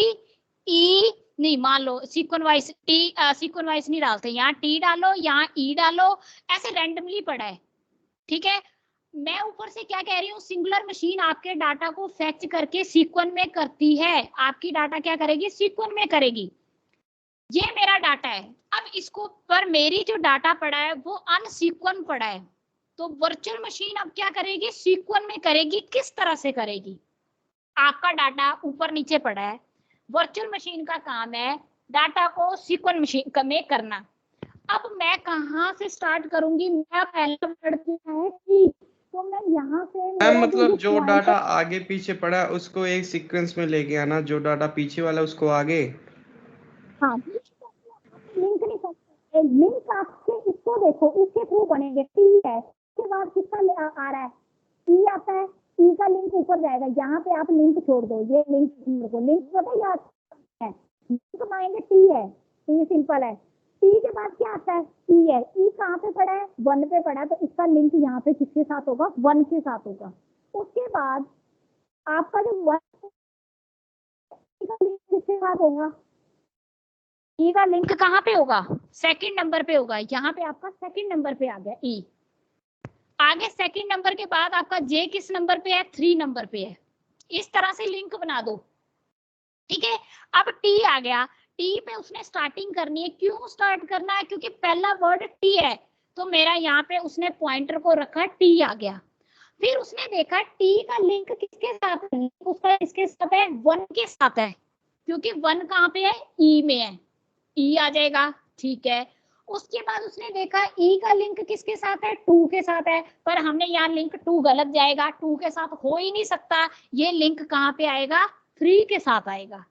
ई नहीं, मान लो sequence wise, T sequence wise नहीं डालते, यहाँ टी डालो, यहाँ ई डालो, ऐसे रैंडमली पड़ा है, ठीक है। मैं ऊपर से क्या कह रही हूँ, सिंगुलर मशीन आपके डाटा को फेच करके सीक्वेंस में करती है, आपकी डाटा क्या करेगी, सीक्वेंस में करेगी। ये मेरा डाटा है, अब इसको पर मेरी जो डाटा पड़ा है वो अनसीक्वेंस पड़ा है, तो वर्चुअल मशीन अब क्या करेगी, सीक्वेंस में करेगी। किस तरह से करेगी, आपका डाटा ऊपर नीचे पड़ा है, वर्चुअल मशीन का काम है डाटा को सीक्वेंस मशीन में करना। अब मैं कहाँ से स्टार्ट करूंगी, मैं पहले पढ़ती हूँ कि तो मैं यहाँ से मैम मेरा मतलब जो पॉइंट डाटा आगे पीछे पड़ा है उसको एक सीक्वेंस में लेके आना, जो डाटा पीछे वाला है उसको आगे। हाँ, लिंक नहीं सकते, लिंक आपके इसको देखो, इसके थ्रू बनेंगे, टी है, इसके बाद किसका आ रहा है, ई आता है, ई का लिंक ऊपर जाएगा, यहाँ पे आप लिंक छोड़ दो, ये लिंक छोड़ दो, लिंक पता याद है, लिंक बनाएंगे, टी है, टी सिंपल है, टी के बाद क्या आता है, ई है, ई कहाँ पे पड़ा है, 1 पे पड़ा है, तो इसका लिंक यहाँ पे किसके साथ होगा, 1 के साथ होगा। उसके बाद आपका जो 1 का लिंक किसके साथ होगा, ई का लिंक कहाँ पे होगा, सेकंड नंबर पे होगा, यहाँ पे आपका सेकंड नंबर पे आ गया ई। आगे सेकंड नंबर के बाद आपका जे किस नंबर पे है, 3 नंबर पे है। इस तरह से लिंक बना दो, ठीक है। अब टी आ गया, टी पे उसने स्टार्टिंग करनी है, क्यों स्टार्ट करना है, क्योंकि पहला वर्ड टी है, तो मेरा यहाँ पे उसने पॉइंटर को रखा, टी आ गया। फिर उसने देखा टी का लिंक किसके साथ है, उसका किसके साथ है, 1 के साथ है, क्योंकि 1 कहाँ पे है, ई में है, ई आ जाएगा, ठीक है। उसके बाद उसने देखा ई का लिंक किसके साथ है, 2 के साथ है, पर हमने यहाँ लिंक 2 गलत जाएगा, 2 के साथ हो ही नहीं सकता, ये लिंक कहाँ पे आएगा, 3 के साथ आएगा,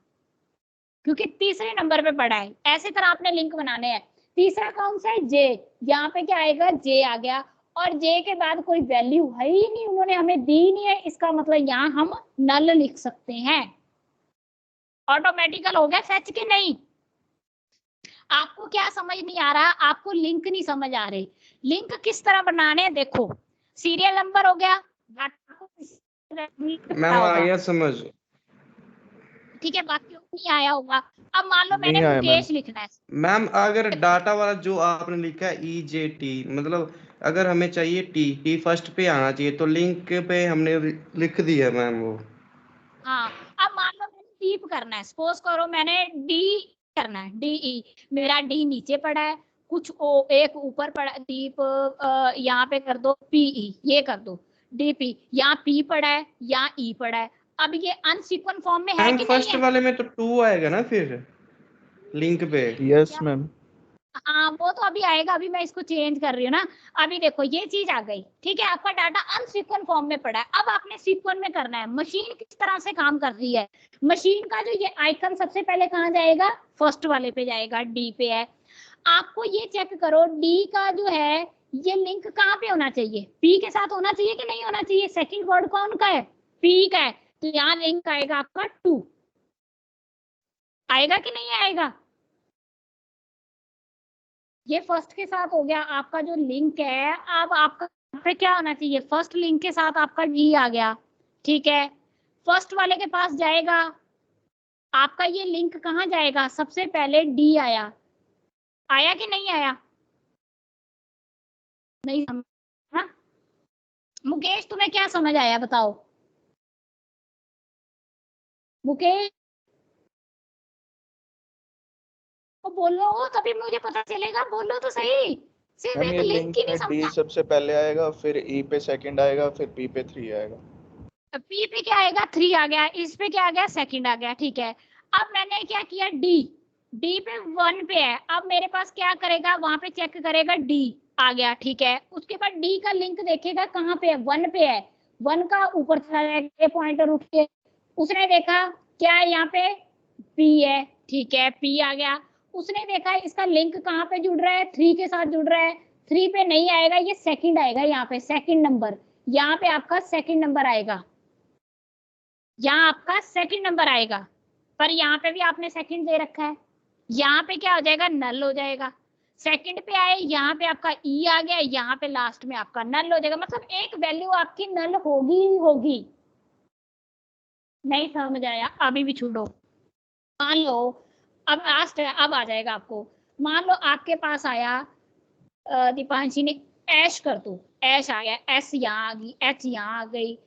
क्योंकि तीसरे नंबर पे पड़ा है। ऐसे तरह आपने लिंक बनाने हैं। तीसरा कौन सा है, जे, यहाँ पे क्या आएगा, जे आ गया, और जे के बाद कोई वैल्यू है ही नहीं, उन्होंने हमें दी नहीं है, इसका मतलब यहाँ हम नल लिख सकते हैं। ऑटोमेटिकल हो गया फेच के नहीं। आपको क्या समझ नहीं आ रहा, आपको लिंक नहीं समझ आ रहे, लिंक किस तरह बनाने हैं, देखो सीरियल नंबर हो गया, मैम आ गया समझ, ठीक है, बाकी नहीं आया होगा। अब मान लो मैंने मुकेश लिखना है मैम, अगर डाटा वाला जो आपने लिखा है EJT, मतलब अगर हमें चाहिए टी फर्स्ट पे आना चाहिए, तो लिंक पे हमने लिख दिया मैम वो। हाँ, अब मान लो मैंने डीप करना है, सपोज करो मैंने डी करना है, DE, मेरा डी नीचे पड़ा है, कुछ एक ऊपर पड़ा, डीप यहाँ पे कर दो PE, ये कर दो DP, यहाँ P पड़ा है, यहाँ E पड़ा है। अब ये अनसीक्वेंस फॉर्म में है कि फर्स्ट नहीं है? वाले में तो 2 आएगा ना फिर लिंक पे। Yes ma'am. हाँ, वो तो अभी आएगा, अभी मैं इसको चेंज कर रही हूँ ना। अभी देखो ये चीज आ गई, ठीक है, आपका डाटा अनसीक्वेंस फॉर्म में पड़ा है, अब आपने सीक्वेंस में करना है। मशीन किस तरह से काम कर रही है, मशीन का जो ये आइकन सबसे पहले कहाँ जाएगा, फर्स्ट वाले पे जाएगा, डी पे है। आपको ये चेक करो डी का जो है ये लिंक कहाँ पे होना चाहिए, पी के साथ होना चाहिए कि नहीं होना चाहिए, सेकंड वर्ड कौन का है, पी का है, तो यहाँ लिंक आएगा आपका 2, आएगा कि नहीं आएगा? ये फर्स्ट के साथ हो गया आपका जो लिंक है। अब आपका पे क्या होना चाहिए, फर्स्ट लिंक के साथ आपका डी आ गया, ठीक है, फर्स्ट वाले के पास जाएगा, आपका ये लिंक कहाँ जाएगा, सबसे पहले डी आया, आया कि नहीं आया, नहीं समझ, हाँ? मुकेश तुम्हें क्या समझ आया बताओ, मुकेश बोलो तभी मुझे पता चलेगा, बोलो तो सही, सिर्फ एक लिंक ही नहीं समझा। डी सबसे पहले आएगा, फिर ई पे सेकंड आएगा, फिर पी पे 3 आएगा। पी पे क्या आएगा, 3 आ गया, इस पे क्या आ गया, सेकंड आ गया, ठीक है। अब मैंने क्या किया, डी पे 1 पे है, अब मेरे पास क्या करेगा, वहां पे चेक करेगा, डी आ गया, ठीक है। उसके बाद डी का लिंक देखेगा कहाँ पे है, 1 पे है, 1 का ऊपर चला जाएगा पॉइंटर उठ के, उसने देखा क्या है यहाँ पे, पी है, ठीक है, पी आ गया। उसने देखा इसका लिंक कहाँ पे जुड़ रहा है, 3 के साथ जुड़ रहा है, 3 पे नहीं आएगा, ये सेकंड आएगा, यहाँ पे सेकंड नंबर, यहाँ पे आपका सेकंड नंबर आएगा, यहाँ आपका सेकंड नंबर आएगा, पर यहाँ पे भी आपने सेकंड दे रखा है, यहाँ पे क्या हो जाएगा, नल हो जाएगा। सेकंड पे आए, यहाँ पे आपका ई आ गया, यहाँ पे लास्ट में आपका नल हो जाएगा, मतलब एक वैल्यू आपकी नल होगी ही होगी। नहीं समझ आया, अभी भी छोड़ो। मान लो अब लास्ट है, अब आ जाएगा आपको, मान लो आपके पास आया दीपांशी ने ऐश कर दो, ऐश आ गया, एस यहाँ आ गई, एच यहाँ आ गई,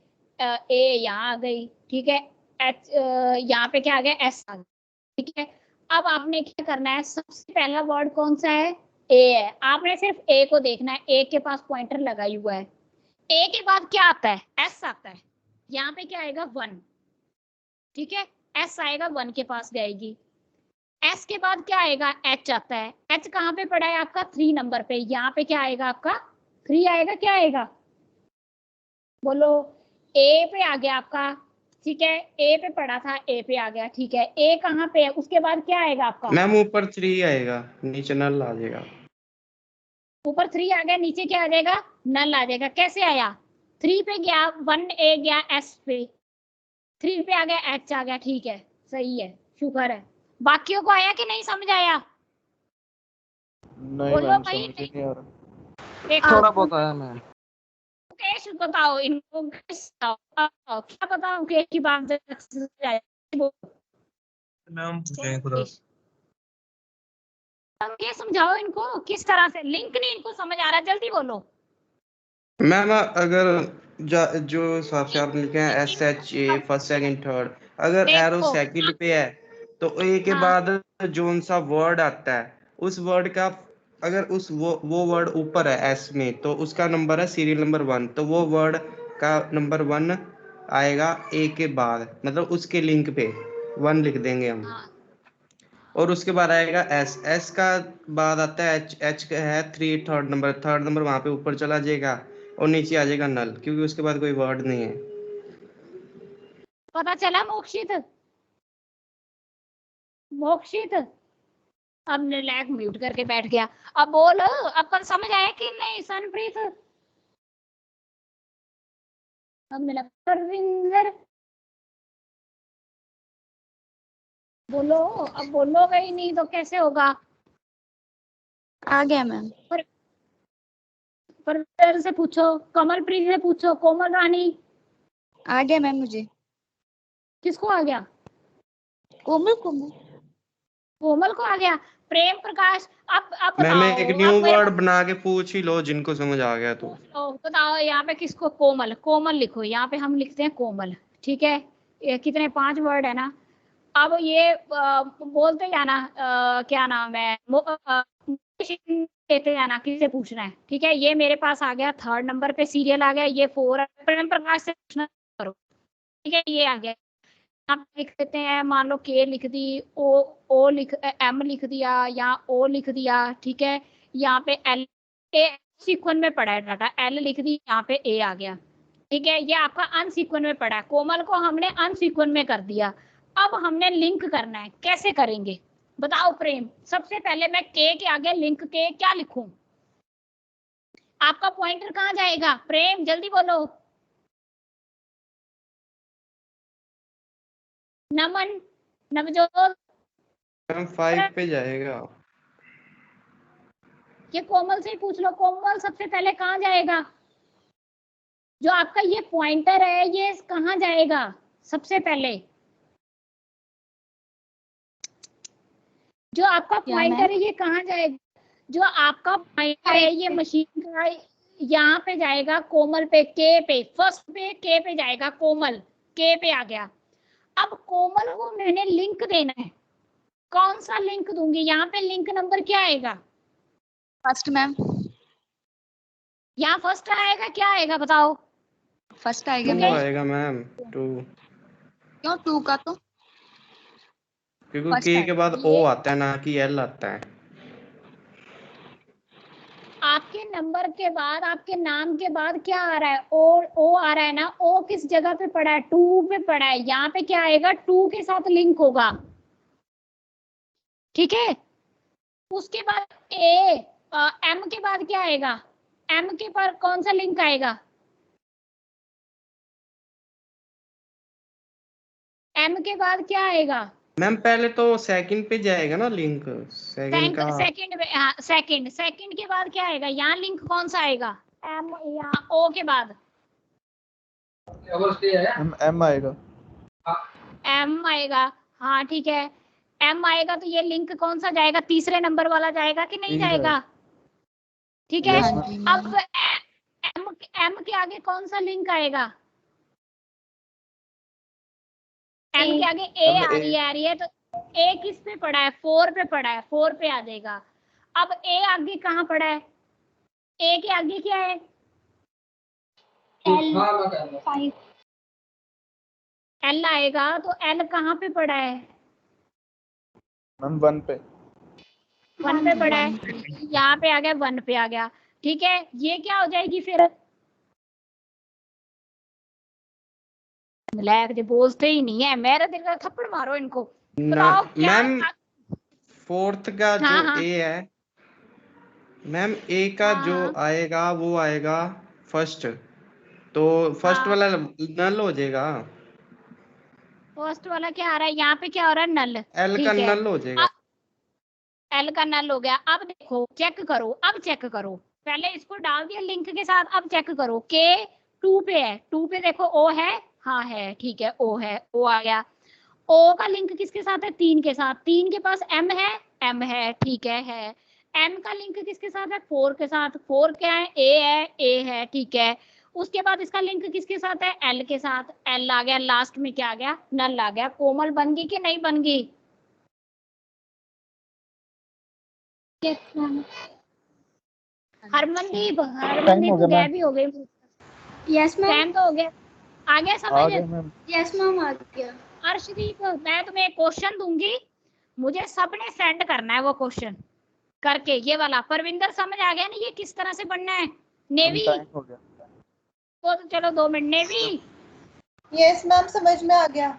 ए यहाँ आ गई, ठीक है, एच यहाँ पे क्या आ गया, एस आ गया, ठीक है। अब आपने क्या करना है, सबसे पहला वर्ड कौन सा है, ए है, आपने सिर्फ ए को देखना है, ए के पास पॉइंटर लगाई हुआ है, ए के बाद क्या आता है, एस आता है, यहाँ पे क्या आएगा, 1, ठीक है, एस आएगा, 1 के पास जाएगी, एस के बाद क्या आएगा, एच आता है, एच कहाँ पे पड़ा है आपका, 3 नंबर पे, यहाँ पे क्या आएगा आपका, 3 आएगा, क्या आएगा बोलो, ए पे आ गया आपका, ठीक है, ए पे पड़ा था, ए पे आ गया, ठीक है, ए कहाँ पे है, उसके बाद क्या आएगा आपका, मैम ऊपर 3 आएगा, नीचे नल आ जाएगा, ऊपर 3 आ गया, नीचे क्या आ जाएगा, नल आ जाएगा। कैसे आया, 3 पे गया, 1 ए गया एस पे, 3 पे आ गया, एच आ गया, ठीक है, सही है, शुक्र है। बाकियों को आया कि नहीं समझ आया, नहीं बोलो मैम, भाई, समझ नहीं आ रहा। देखो थोड़ा बहुत आया मैम। मुकेश बताओ इनको, क्या बताओ मुकेश की बात मैम पूछें खुदा। ये समझाओ इनको किस तरह से, लिंक नहीं इनको समझ आ रहा, जल्दी बोलो। मैम अगर जो हिसाब से आपने लिखे हैं SHA फर्स्ट सेकंड थर्ड, अगर एरो सेकंड पे है तो ए के बाद जो सा वर्ड आता है उस वर्ड का, अगर उस वो वर्ड ऊपर है एस में, तो उसका नंबर है सीरियल नंबर 1, तो वो वर्ड का नंबर 1 आएगा ए के बाद, मतलब उसके लिंक पे 1 लिख देंगे हम। और उसके बाद आएगा एस, एस का बाद आता है एच, एच का है 3 थर्ड नंबर वहां पे ऊपर चला जाएगा और नीचे आ जाएगा नल, क्योंकि उसके बाद कोई वर्ड नहीं है। पता चला मोक्षित? मोक्षित अब नलायक म्यूट करके बैठ गया। अब बोल, अब कल समझ आया कि नहीं सनप्रीत? अब मेरा परविंदर बोलो, अब बोलोगे ही नहीं तो कैसे होगा? आ गया मैम। परविंदर से पूछो, कमलप्रीत से पूछो, कोमल रानी। आ गया मैम मुझे। किसको आ गया? कोमल को आ गया। प्रेम प्रकाश अब मैम बताओ, एक न्यू वर्ड बना के पूछ ही लो, जिनको समझ आ गया तो बताओ यहाँ पे किसको? कोमल लिखो, यहाँ पे हम लिखते हैं कोमल, ठीक है? ये कितने 5 वर्ड है ना। अब ये बोलते जाना क्या नाम है, देते जाना किसे पूछना है, ठीक है? ये मेरे पास आ गया 3rd नंबर पे सीरियल आ गया, ये 4 प्रेम प्रकाश से पूछना करो, ठीक है? ये आ गया, आप लिख देते हैं, मान लो के लिख दी, ओ लिख, एम लिख दिया या ओ लिख दिया, ठीक है? यहाँ पे एल ए सीक्वेंस में पड़ा है डाटा, एल लिख दी, यहाँ पे ए आ गया, ठीक है? ये आपका अनसीक्वेंस में पड़ा है। कोमल को हमने अनसीक्वेंस में कर दिया। अब हमने लिंक करना है, कैसे करेंगे बताओ प्रेम? सबसे पहले मैं के आगे लिंक के क्या लिखूं? आपका पॉइंटर कहाँ जाएगा प्रेम? जल्दी बोलो। नमन, नवजोत, 5 पे जाएगा। ये कोमल से ही पूछ लो, कोमल सबसे पहले कहाँ जाएगा? जो आपका ये पॉइंटर है ये कहाँ जाएगा सबसे पहले? जो आपका पॉइंटर है ये कहाँ जाएगा? जो आपका पॉइंटर है ये मशीन का यहाँ पे जाएगा, कोमल पे, के पे, फर्स्ट पे के पे जाएगा, कोमल के पे आ गया। अब कोमल को मैंने लिंक देना है, कौन सा लिंक दूंगी? यहाँ पे लिंक नंबर क्या आएगा? First ma'am. यहाँ फर्स्ट आएगा, क्या आएगा बताओ? फर्स्ट आएगा मैम। 2 आएगा मैम, 2। क्यों 2 का? तो क्योंकि के के बाद ओ आता है ना कि एल आता है। आपके नंबर के बाद, आपके नाम के बाद क्या आ रहा है? ओ आ रहा है ना। ओ किस जगह पे पड़ा है? 2 पे पड़ा है। यहाँ पे क्या आएगा? 2 के साथ लिंक होगा, ठीक है? उसके बाद एम के बाद क्या आएगा? एम के पर कौन सा लिंक आएगा? एम के बाद क्या आएगा? मैम पहले तो सेकंड पे जाएगा ना लिंक, सेकंड का। सेकंड के बाद क्या आएगा? यहाँ लिंक कौन सा आएगा? एम, यहाँ ओ के बाद एम आएगा। एम आएगा, हाँ ठीक है। एम आएगा तो ये लिंक कौन सा जाएगा? तीसरे नंबर वाला जाएगा कि नहीं जाएगा? ठीक है। अब एम के आगे कौन सा लिंक आएगा? एम के आगे ए आ रही है तो ए किस पे पड़ा है? 4 पे पड़ा है, 4 पे आ जाएगा। अब ए आगे कहाँ पड़ा है? ए के आगे क्या है? एल आएगा तो एल कहाँ पे पड़ा है? मैम 1 पे। 1 पे पड़ा है, यहाँ पे आ गया, 1 पे आ गया, ठीक है? ये क्या हो जाएगी फिर? लायक जो बोलते ही नहीं है, मेरा दिल का थप्पड़ मारो इनको। मैम 4th का जो ए है मैम, ए का जो आएगा वो आएगा फर्स्ट, तो फर्स्ट वाला नल हो जाएगा। फर्स्ट वाला क्या आ रहा है? यहाँ पे क्या हो रहा है? नल। एल का नल हो जाएगा। एल का नल हो गया। अब देखो, चेक करो, अब चेक करो, पहले इसको डाल दिया लिंक के साथ, अब चेक करो के 2 पे है, 2 पे देखो ओ है, हाँ है, ठीक है, ओ है, ओ आ गया। ओ का लिंक किसके साथ है? 3 के साथ। 3 के पास एम है, ठीक है। एम का लिंक किसके साथ है? 4 के साथ। 4 क्या है? ए है, ठीक है। उसके बाद इसका लिंक किसके साथ है? एल के साथ। एल आ गया, लास्ट में क्या आ गया? नल आ गया। कोमल बन गई कि नहीं बन गई? हरमनदीप हो गया गायब ही हो गई। Yes ma'am. 10 तो हो गया, आ गया समझ? यस मैम आ गया। अर्शदीप मैं तुम्हें एक क्वेश्चन दूंगी, मुझे सबने सेंड करना है वो क्वेश्चन करके, ये वाला। परविंदर समझ आ गया ना ये किस तरह से बनना है? नेवी हो गया। तो चलो 2 मिनट। नेवी यस मैम समझ में आ गया।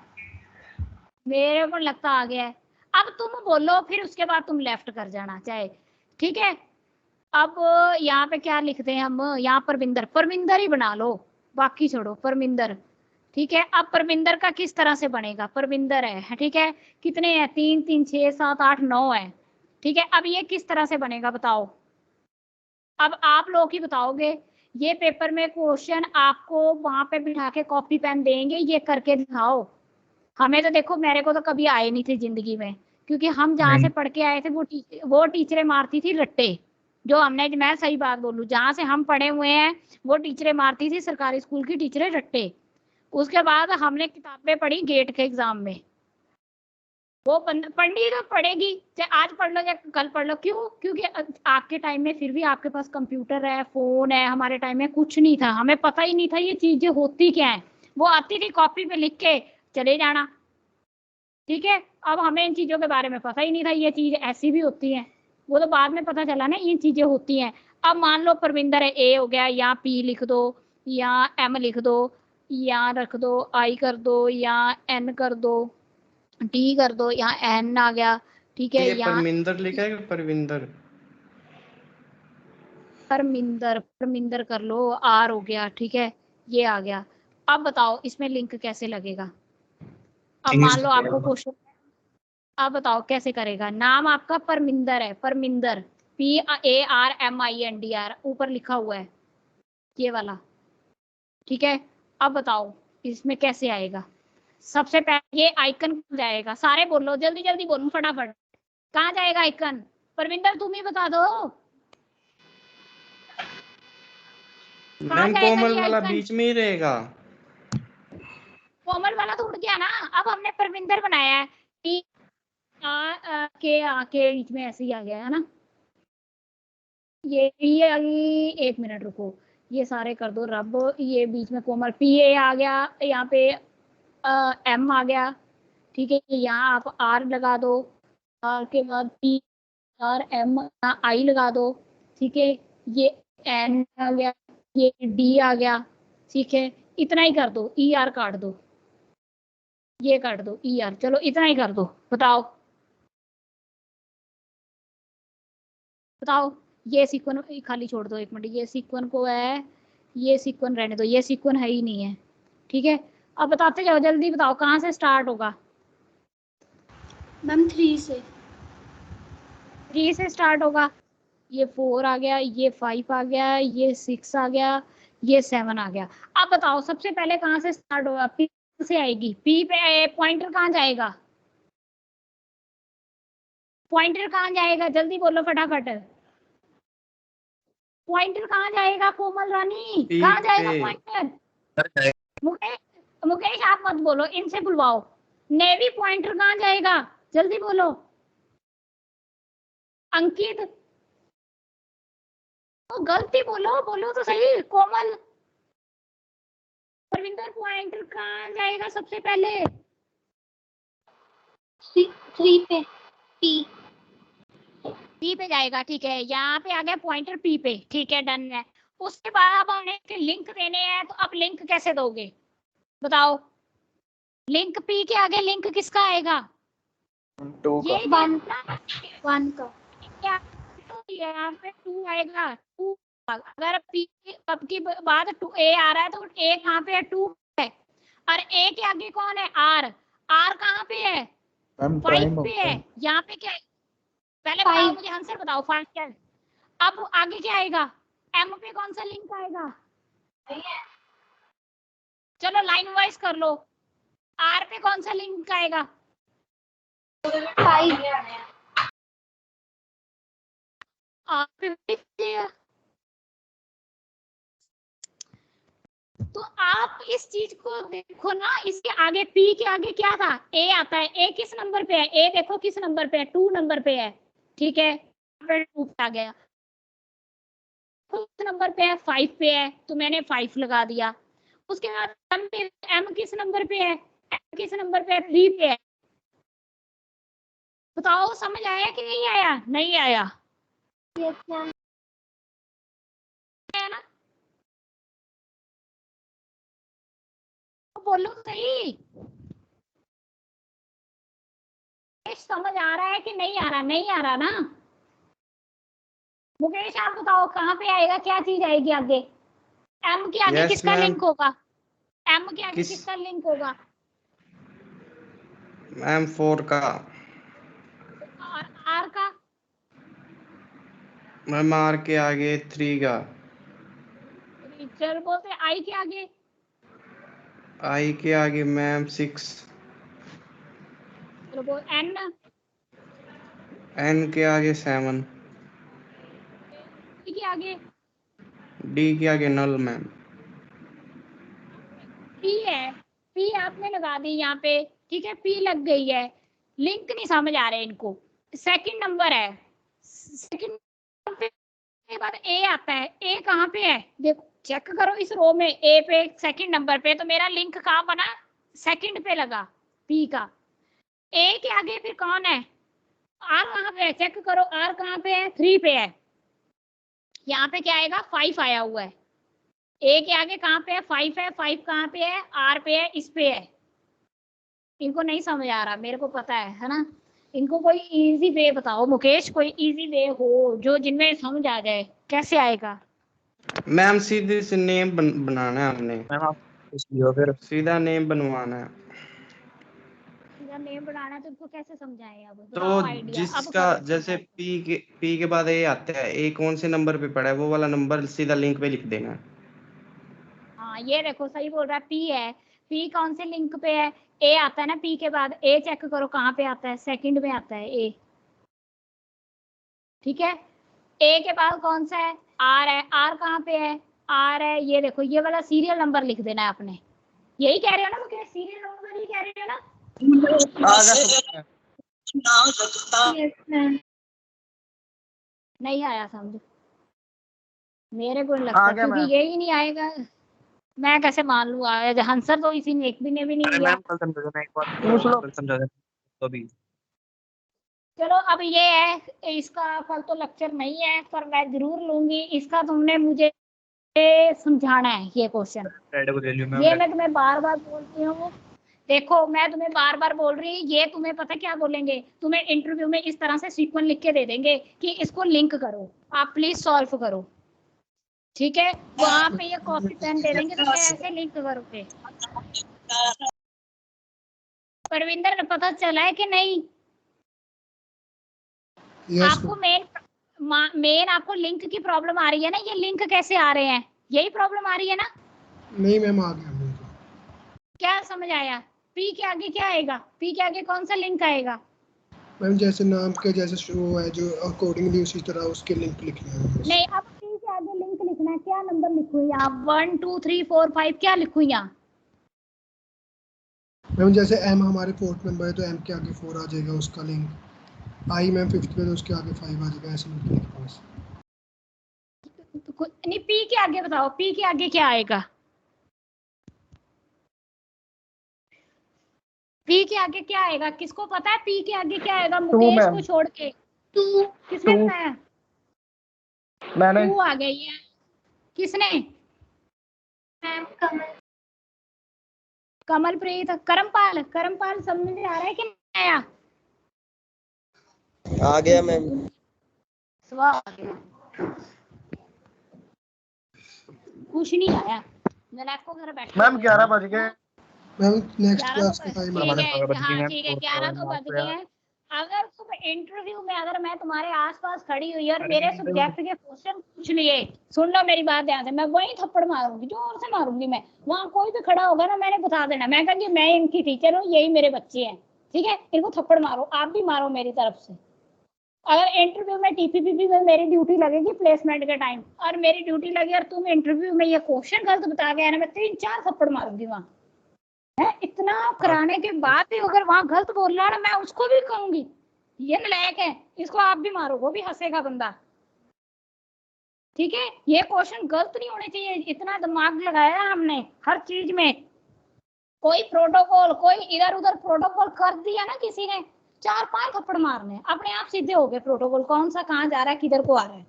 मेरे को लगता आ गया है। अब तुम बोलो फिर उसके बाद तुम लेफ्ट कर जाना चाहे, ठीक है? अब यहाँ पे क्या लिखते हैं हम, यहाँ परविंदर, परविंदर ही बना लो, बाकी छोड़ो परविंदर, ठीक है? अब परविंदर का किस तरह से बनेगा? परविंदर है, ठीक है? कितने हैं? 3 3 6 7 8 9 है, ठीक है? अब ये किस तरह से बनेगा बताओ? अब आप लोग ही बताओगे। ये पेपर में क्वेश्चन आपको वहां पे बिठा के कॉपी पेन देंगे, ये करके दिखाओ। हमें तो देखो, मेरे को तो कभी आए नहीं थे जिंदगी में, क्योंकि हम जहाँ से पढ़ के आए थे वो टीचरें मारती थी रट्टे। जो हमने, मैं सही बात बोलूं, जहाँ से हम पढ़े हुए हैं वो टीचरें मारती थी, सरकारी स्कूल की टीचरें रट्टे। उसके बाद हमने किताबें पढ़ी गेट के एग्जाम में। वो पढ़नी तो पड़ेगी, चाहे आज पढ़ लो या कल पढ़ लो। क्यों? क्योंकि आपके टाइम में फिर भी आपके पास कंप्यूटर है, फोन है। हमारे टाइम में कुछ नहीं था, हमें पता ही नहीं था ये चीजें होती क्या है। वो आती थी कॉपी पे लिख के चले जाना, ठीक है? अब हमें इन चीजों के बारे में पता ही नहीं था ये चीज ऐसी भी होती है। वो तो बाद में पता चला ना ये चीजें होती हैं। अब मान लो परविंदर है, ए हो गया, या पी लिख दो, या एम लिख दो, या रख दो आई कर दो, या एन कर दो, टी कर दो, यहाँ एन आ गया, ठीक है? ये यहाँ परमिंदर लिखा है, परविंदर, परमिंदर, परमिंदर कर लो, आर हो गया, ठीक है? ये आ गया। अब बताओ इसमें लिंक कैसे लगेगा? अब मान लो आपको क्वेश्चन, अब बताओ कैसे करेगा? नाम आपका परमिंदर है, परमिंदर, PARMINDR ऊपर लिखा हुआ है ये वाला, ठीक है? अब बताओ इसमें कैसे आएगा? सबसे पहले ये आइकन जाएगा, सारे बोलो, जल्दी जल्दी बोलो फटाफट, कहाँ जाएगा आइकन? परविंदर तुम ही बता दो। मैम कोमल वाला बीच में ही रहेगा। कोमल वाला तो उड़ गया ना, अब हमने परविंदर बनाया है, के बीच में ऐसे ही आ गया है ना। ये आ गई, एक मिनट रुको, ये सारे कर दो रब, ये बीच में कोमल, PA आ गया, यहाँ पे M आ गया, ठीक है? यहाँ आप R लगा दो, R के बाद PRM I लगा दो, ठीक है? ये N आ गया, ये D आ गया, ठीक है? इतना ही कर दो, ER काट दो, ये काट दो ER, चलो इतना ही कर दो। बताओ बताओ, ये सीक्वन खाली छोड़ दो, एक मिनट, ये सीक्वन को है, ये सीक्वन रहने दो, ये सीक्वन है ही नहीं है, ठीक है? अब बताते जाओ, जल्दी बताओ कहाँ से स्टार्ट होगा? मैम 3 से। 3 से स्टार्ट होगा। ये 4 आ गया, ये 5 आ गया, ये 6 आ गया, ये 7 आ गया। अब बताओ सबसे पहले कहाँ से स्टार्ट होगा? P से आएगी, P पे पॉइंटर कहाँ जाएगा? पॉइंटर कहाँ जाएगा? जल्दी बोलो फटाफट, पॉइंटर कहाँ जाएगा? कोमल रानी कहाँ जाएगा पॉइंटर? मुकेश आप मत बोलो, इनसे बुलवाओ। नेवी पॉइंटर कहाँ जाएगा? जल्दी बोलो। अंकित तो गलती बोलो, बोलो तो सही। कोमल, परविंदर पॉइंटर कहाँ जाएगा सबसे पहले? 3 पे, P पे जाएगा, ठीक है? यहाँ पे आ गया पॉइंटर P पे, ठीक है? डन है। उसके बाद अब हमें लिंक देने हैं, तो अब लिंक कैसे दोगे बताओ? लिंक P के आगे लिंक किसका आएगा? 2 का, ये 1 का, क्या? तो यहाँ पे 2 आएगा, 2। अगर P अब की बात 2A आ रहा है तो A कहाँ पे है? 2 है। और A के आगे कौन है? R। R कहाँ पे है? 5 पे है। यहाँ पे क्या है? पहले बताओ मुझे, आंसर बताओ। 5 क्या है? अब आगे क्या आएगा? M पे कौन सा लिंक आएगा? चलो लाइन वाइज कर लो। R पे कौन सा लिंक आएगा? 5। तो आप इस चीज को देखो ना, इसके आगे P के आगे क्या था? A आता है। A किस नंबर पे है? A देखो किस नंबर पे है? 2 नंबर पे है, ठीक है? 2 आ गया। किस नंबर पे है, 5 पे है, तो मैंने 5 लगा दिया। उसके बाद m किस नंबर पे है, m किस नंबर पे है, 3 पे है। बताओ समझ आया कि नहीं आया? नहीं आया ना? बोलो सही, समझ आ रहा है कि नहीं आ रहा? नहीं आ रहा ना? मुकेश आप बताओ कहाँ पे आएगा, क्या चीज आएगी आगे? एम के आगे किसका लिंक होगा? एम के आगे किसका लिंक होगा? मैम 4 का। और आर का? मैम आर के आगे 3 का। चल बोलते आई के आगे? आई के आगे मैम 6। चलो बोल एन? एन के आगे 7। डी के आगे? डी के आगे नल मैम। पी है, पी आपने लगा दी यहाँ पे, ठीक है, पी लग गई है। लिंक नहीं समझ आ रहे इनको। सेकंड नंबर है, सेकंड के बाद ए आता है। ए कहाँ पे है? देखो चेक करो इस रो में, ए पे सेकंड नंबर पे, तो मेरा लिंक कहाँ बना? सेकंड पे लगा पी का। ए के आगे फिर कौन है? आर कहाँ पे है? चेक करो आर कहाँ पे है? 3 पे है। यहाँ पे क्या आएगा? 5 आया हुआ है। ए के आगे कहाँ पे है? 5 है। 5 कहाँ पे है? आर पे है, इस पे है। इनको नहीं समझ आ रहा, मेरे को पता है ना? इनको कोई इजी वे बताओ मुकेश, कोई इजी वे हो जो जिनमें समझ आ जाए। कैसे आएगा? मैम सीधे से नेम बनाना है हमने। मैम आप फिर सीधा नेम बनवाना है। सीधा नेम बनाना है तो इनको कैसे समझाएं? अब तो बताओ आइडिया। अब जिसका जैसे पी के बाद ए आता है, ए कौन से नंबर पे पड़ा है वो वाला नंबर सीधा लिंक पे लिख देना। हाँ ये देखो सही बोल रहा है, पी है। पी कौन से लिंक पे है? ए आता है ना पी के बाद। ए चेक करो कहाँ पे आता है? सेकंड में आता है ए, ठीक है। ए के बाद कौन सा है? आर है। आर कहाँ पे है? आर है, ये देखो ये वाला सीरियल नंबर लिख देना है आपने। यही कह रहे हो ना मुझे? सीरियल नंबर ही कह रहे हो ना? नहीं आया समझ? मेरे को लगता क्योंकि यही नहीं आएगा, मैं कैसे मान लूँ आया? आंसर तो इसी ने एक भी ने भी नहीं दिया। मैम कल समझा देना, एक बार कल समझा देना तो भी। चलो अब ये है, इसका कल तो लेक्चर नहीं है पर मैं जरूर लूंगी इसका। तुमने मुझे समझाना है ये क्वेश्चन। ये मैं तुम्हें बार बार बोलती हूँ। देखो मैं तुम्हें बार बार बोल रही, ये तुम्हें पता क्या बोलेंगे? तुम्हें इंटरव्यू में इस तरह से सीक्वेंस लिख के दे देंगे कि इसको लिंक करो, आप प्लीज सॉल्व करो, ठीक है। वहां पे ये कॉपी पेन दे देंगे तो कैसे लिंक करोगे? परविंदर पता चला है कि नहीं? आपको मेन आपको लिंक की प्रॉब्लम आ रही है ना? ये लिंक कैसे आ रहे हैं, यही प्रॉब्लम आ रही है ना? नहीं मैम आ गया मेरे को। क्या समझ आया? पी के आगे क्या आएगा? पी के आगे कौन सा लिंक आएगा? मैम जैसे नाम के जैसे शो है जो अकॉर्डिंगली उसी तरह उसके लिंक लिखना है। नहीं अब पी के आगे लिंक लिखना है। क्या नंबर लिखूं यहाँ? 1 2 3 4 5 क्या लिखूं यहाँ? मैम जैसे एम हमारे 4th नंबर है तो एम के आगे 4 आ जाएगा उसका लिंक। आई मैम 5th पे तो उसके आगे 5 आ जाएगा। ऐसे लिखना बस। नहीं पी के आगे बताओ, पी के आगे क्या आएगा? पी के आगे क्या आएगा? किसको पता है पी के आगे क्या आएगा? मुकेश को छोड़ के। तू किसने बताया? मैंने। तू आ गई है? किसने? मैम कमलप्रीत। करमपाल, करमपाल समझ में आ रहा है कि नहीं आया? आ गया मैम। कुछ नहीं आया। मैं को घर बैठ। मैम 11 बज गए। मैम नेक्स्ट क्लास का टाइम ठीक है, है। हाँ ठीक है, 11 तो बज गए हैं। अगर तुम इंटरव्यू में अगर मैं तुम्हारे आसपास खड़ी हुई और मेरे सब्जेक्ट के क्वेश्चन पूछ लिए, सुन लो मेरी बात ध्यान से, मैं वही थप्पड़ मारूंगी, जोर से मारूंगी। मैं वहाँ कोई भी खड़ा होगा ना, मैंने बता देना, मैं कहूँगी मैं इनकी टीचर हूँ, यही मेरे बच्चे हैं, ठीक है। इनको थप्पड़ मारो, आप भी मारो मेरी तरफ से। अगर इंटरव्यू में टीपीपीपी में मेरी ड्यूटी लगेगी प्लेसमेंट के टाइम, और मेरी ड्यूटी लगी और तुम इंटरव्यू में ये क्वेश्चन गलत बता गया ना, मैं 3-4 थप्पड़ मारूंगी वहाँ है। इतना कराने के बाद भी अगर वहाँ गलत बोल रहा है ना, मैं उसको भी कहूंगी ये नालायक है, इसको आप भी मारो, वो भी हंसेगा बंदा। ठीक है, ये क्वेश्चन गलत नहीं होने चाहिए। इतना दिमाग लगाया हमने हर चीज में। कोई प्रोटोकॉल, कोई इधर उधर प्रोटोकॉल कर दिया ना किसी ने, 4-5 थप्पड़ मारने, अपने आप सीधे हो गए प्रोटोकॉल। कौन सा कहाँ जा रहा है, किधर को आ रहा है।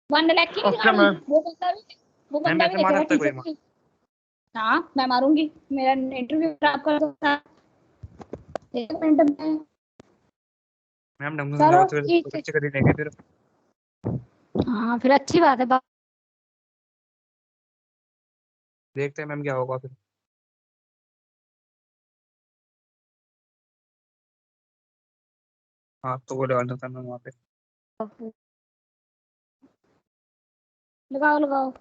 1 लाख की नहीं ओके दिखानी, मैम। वो बंदा भी मार देखेगा सकता है कोई टीचर। हाँ मैं मारूंगी, मेरा इंटरव्यू खराब कर दो। 1 मिनट में। मैम ढंग से चलो समझाओ तो ठीक है। बच्चे कर ही लेंगे फिर। हाँ फिर अच्छी बात है। देखते हैं मैम क्या होगा फिर। हाँ तो वो लगा था मैम वहाँ पे। लगाओ लगाओ।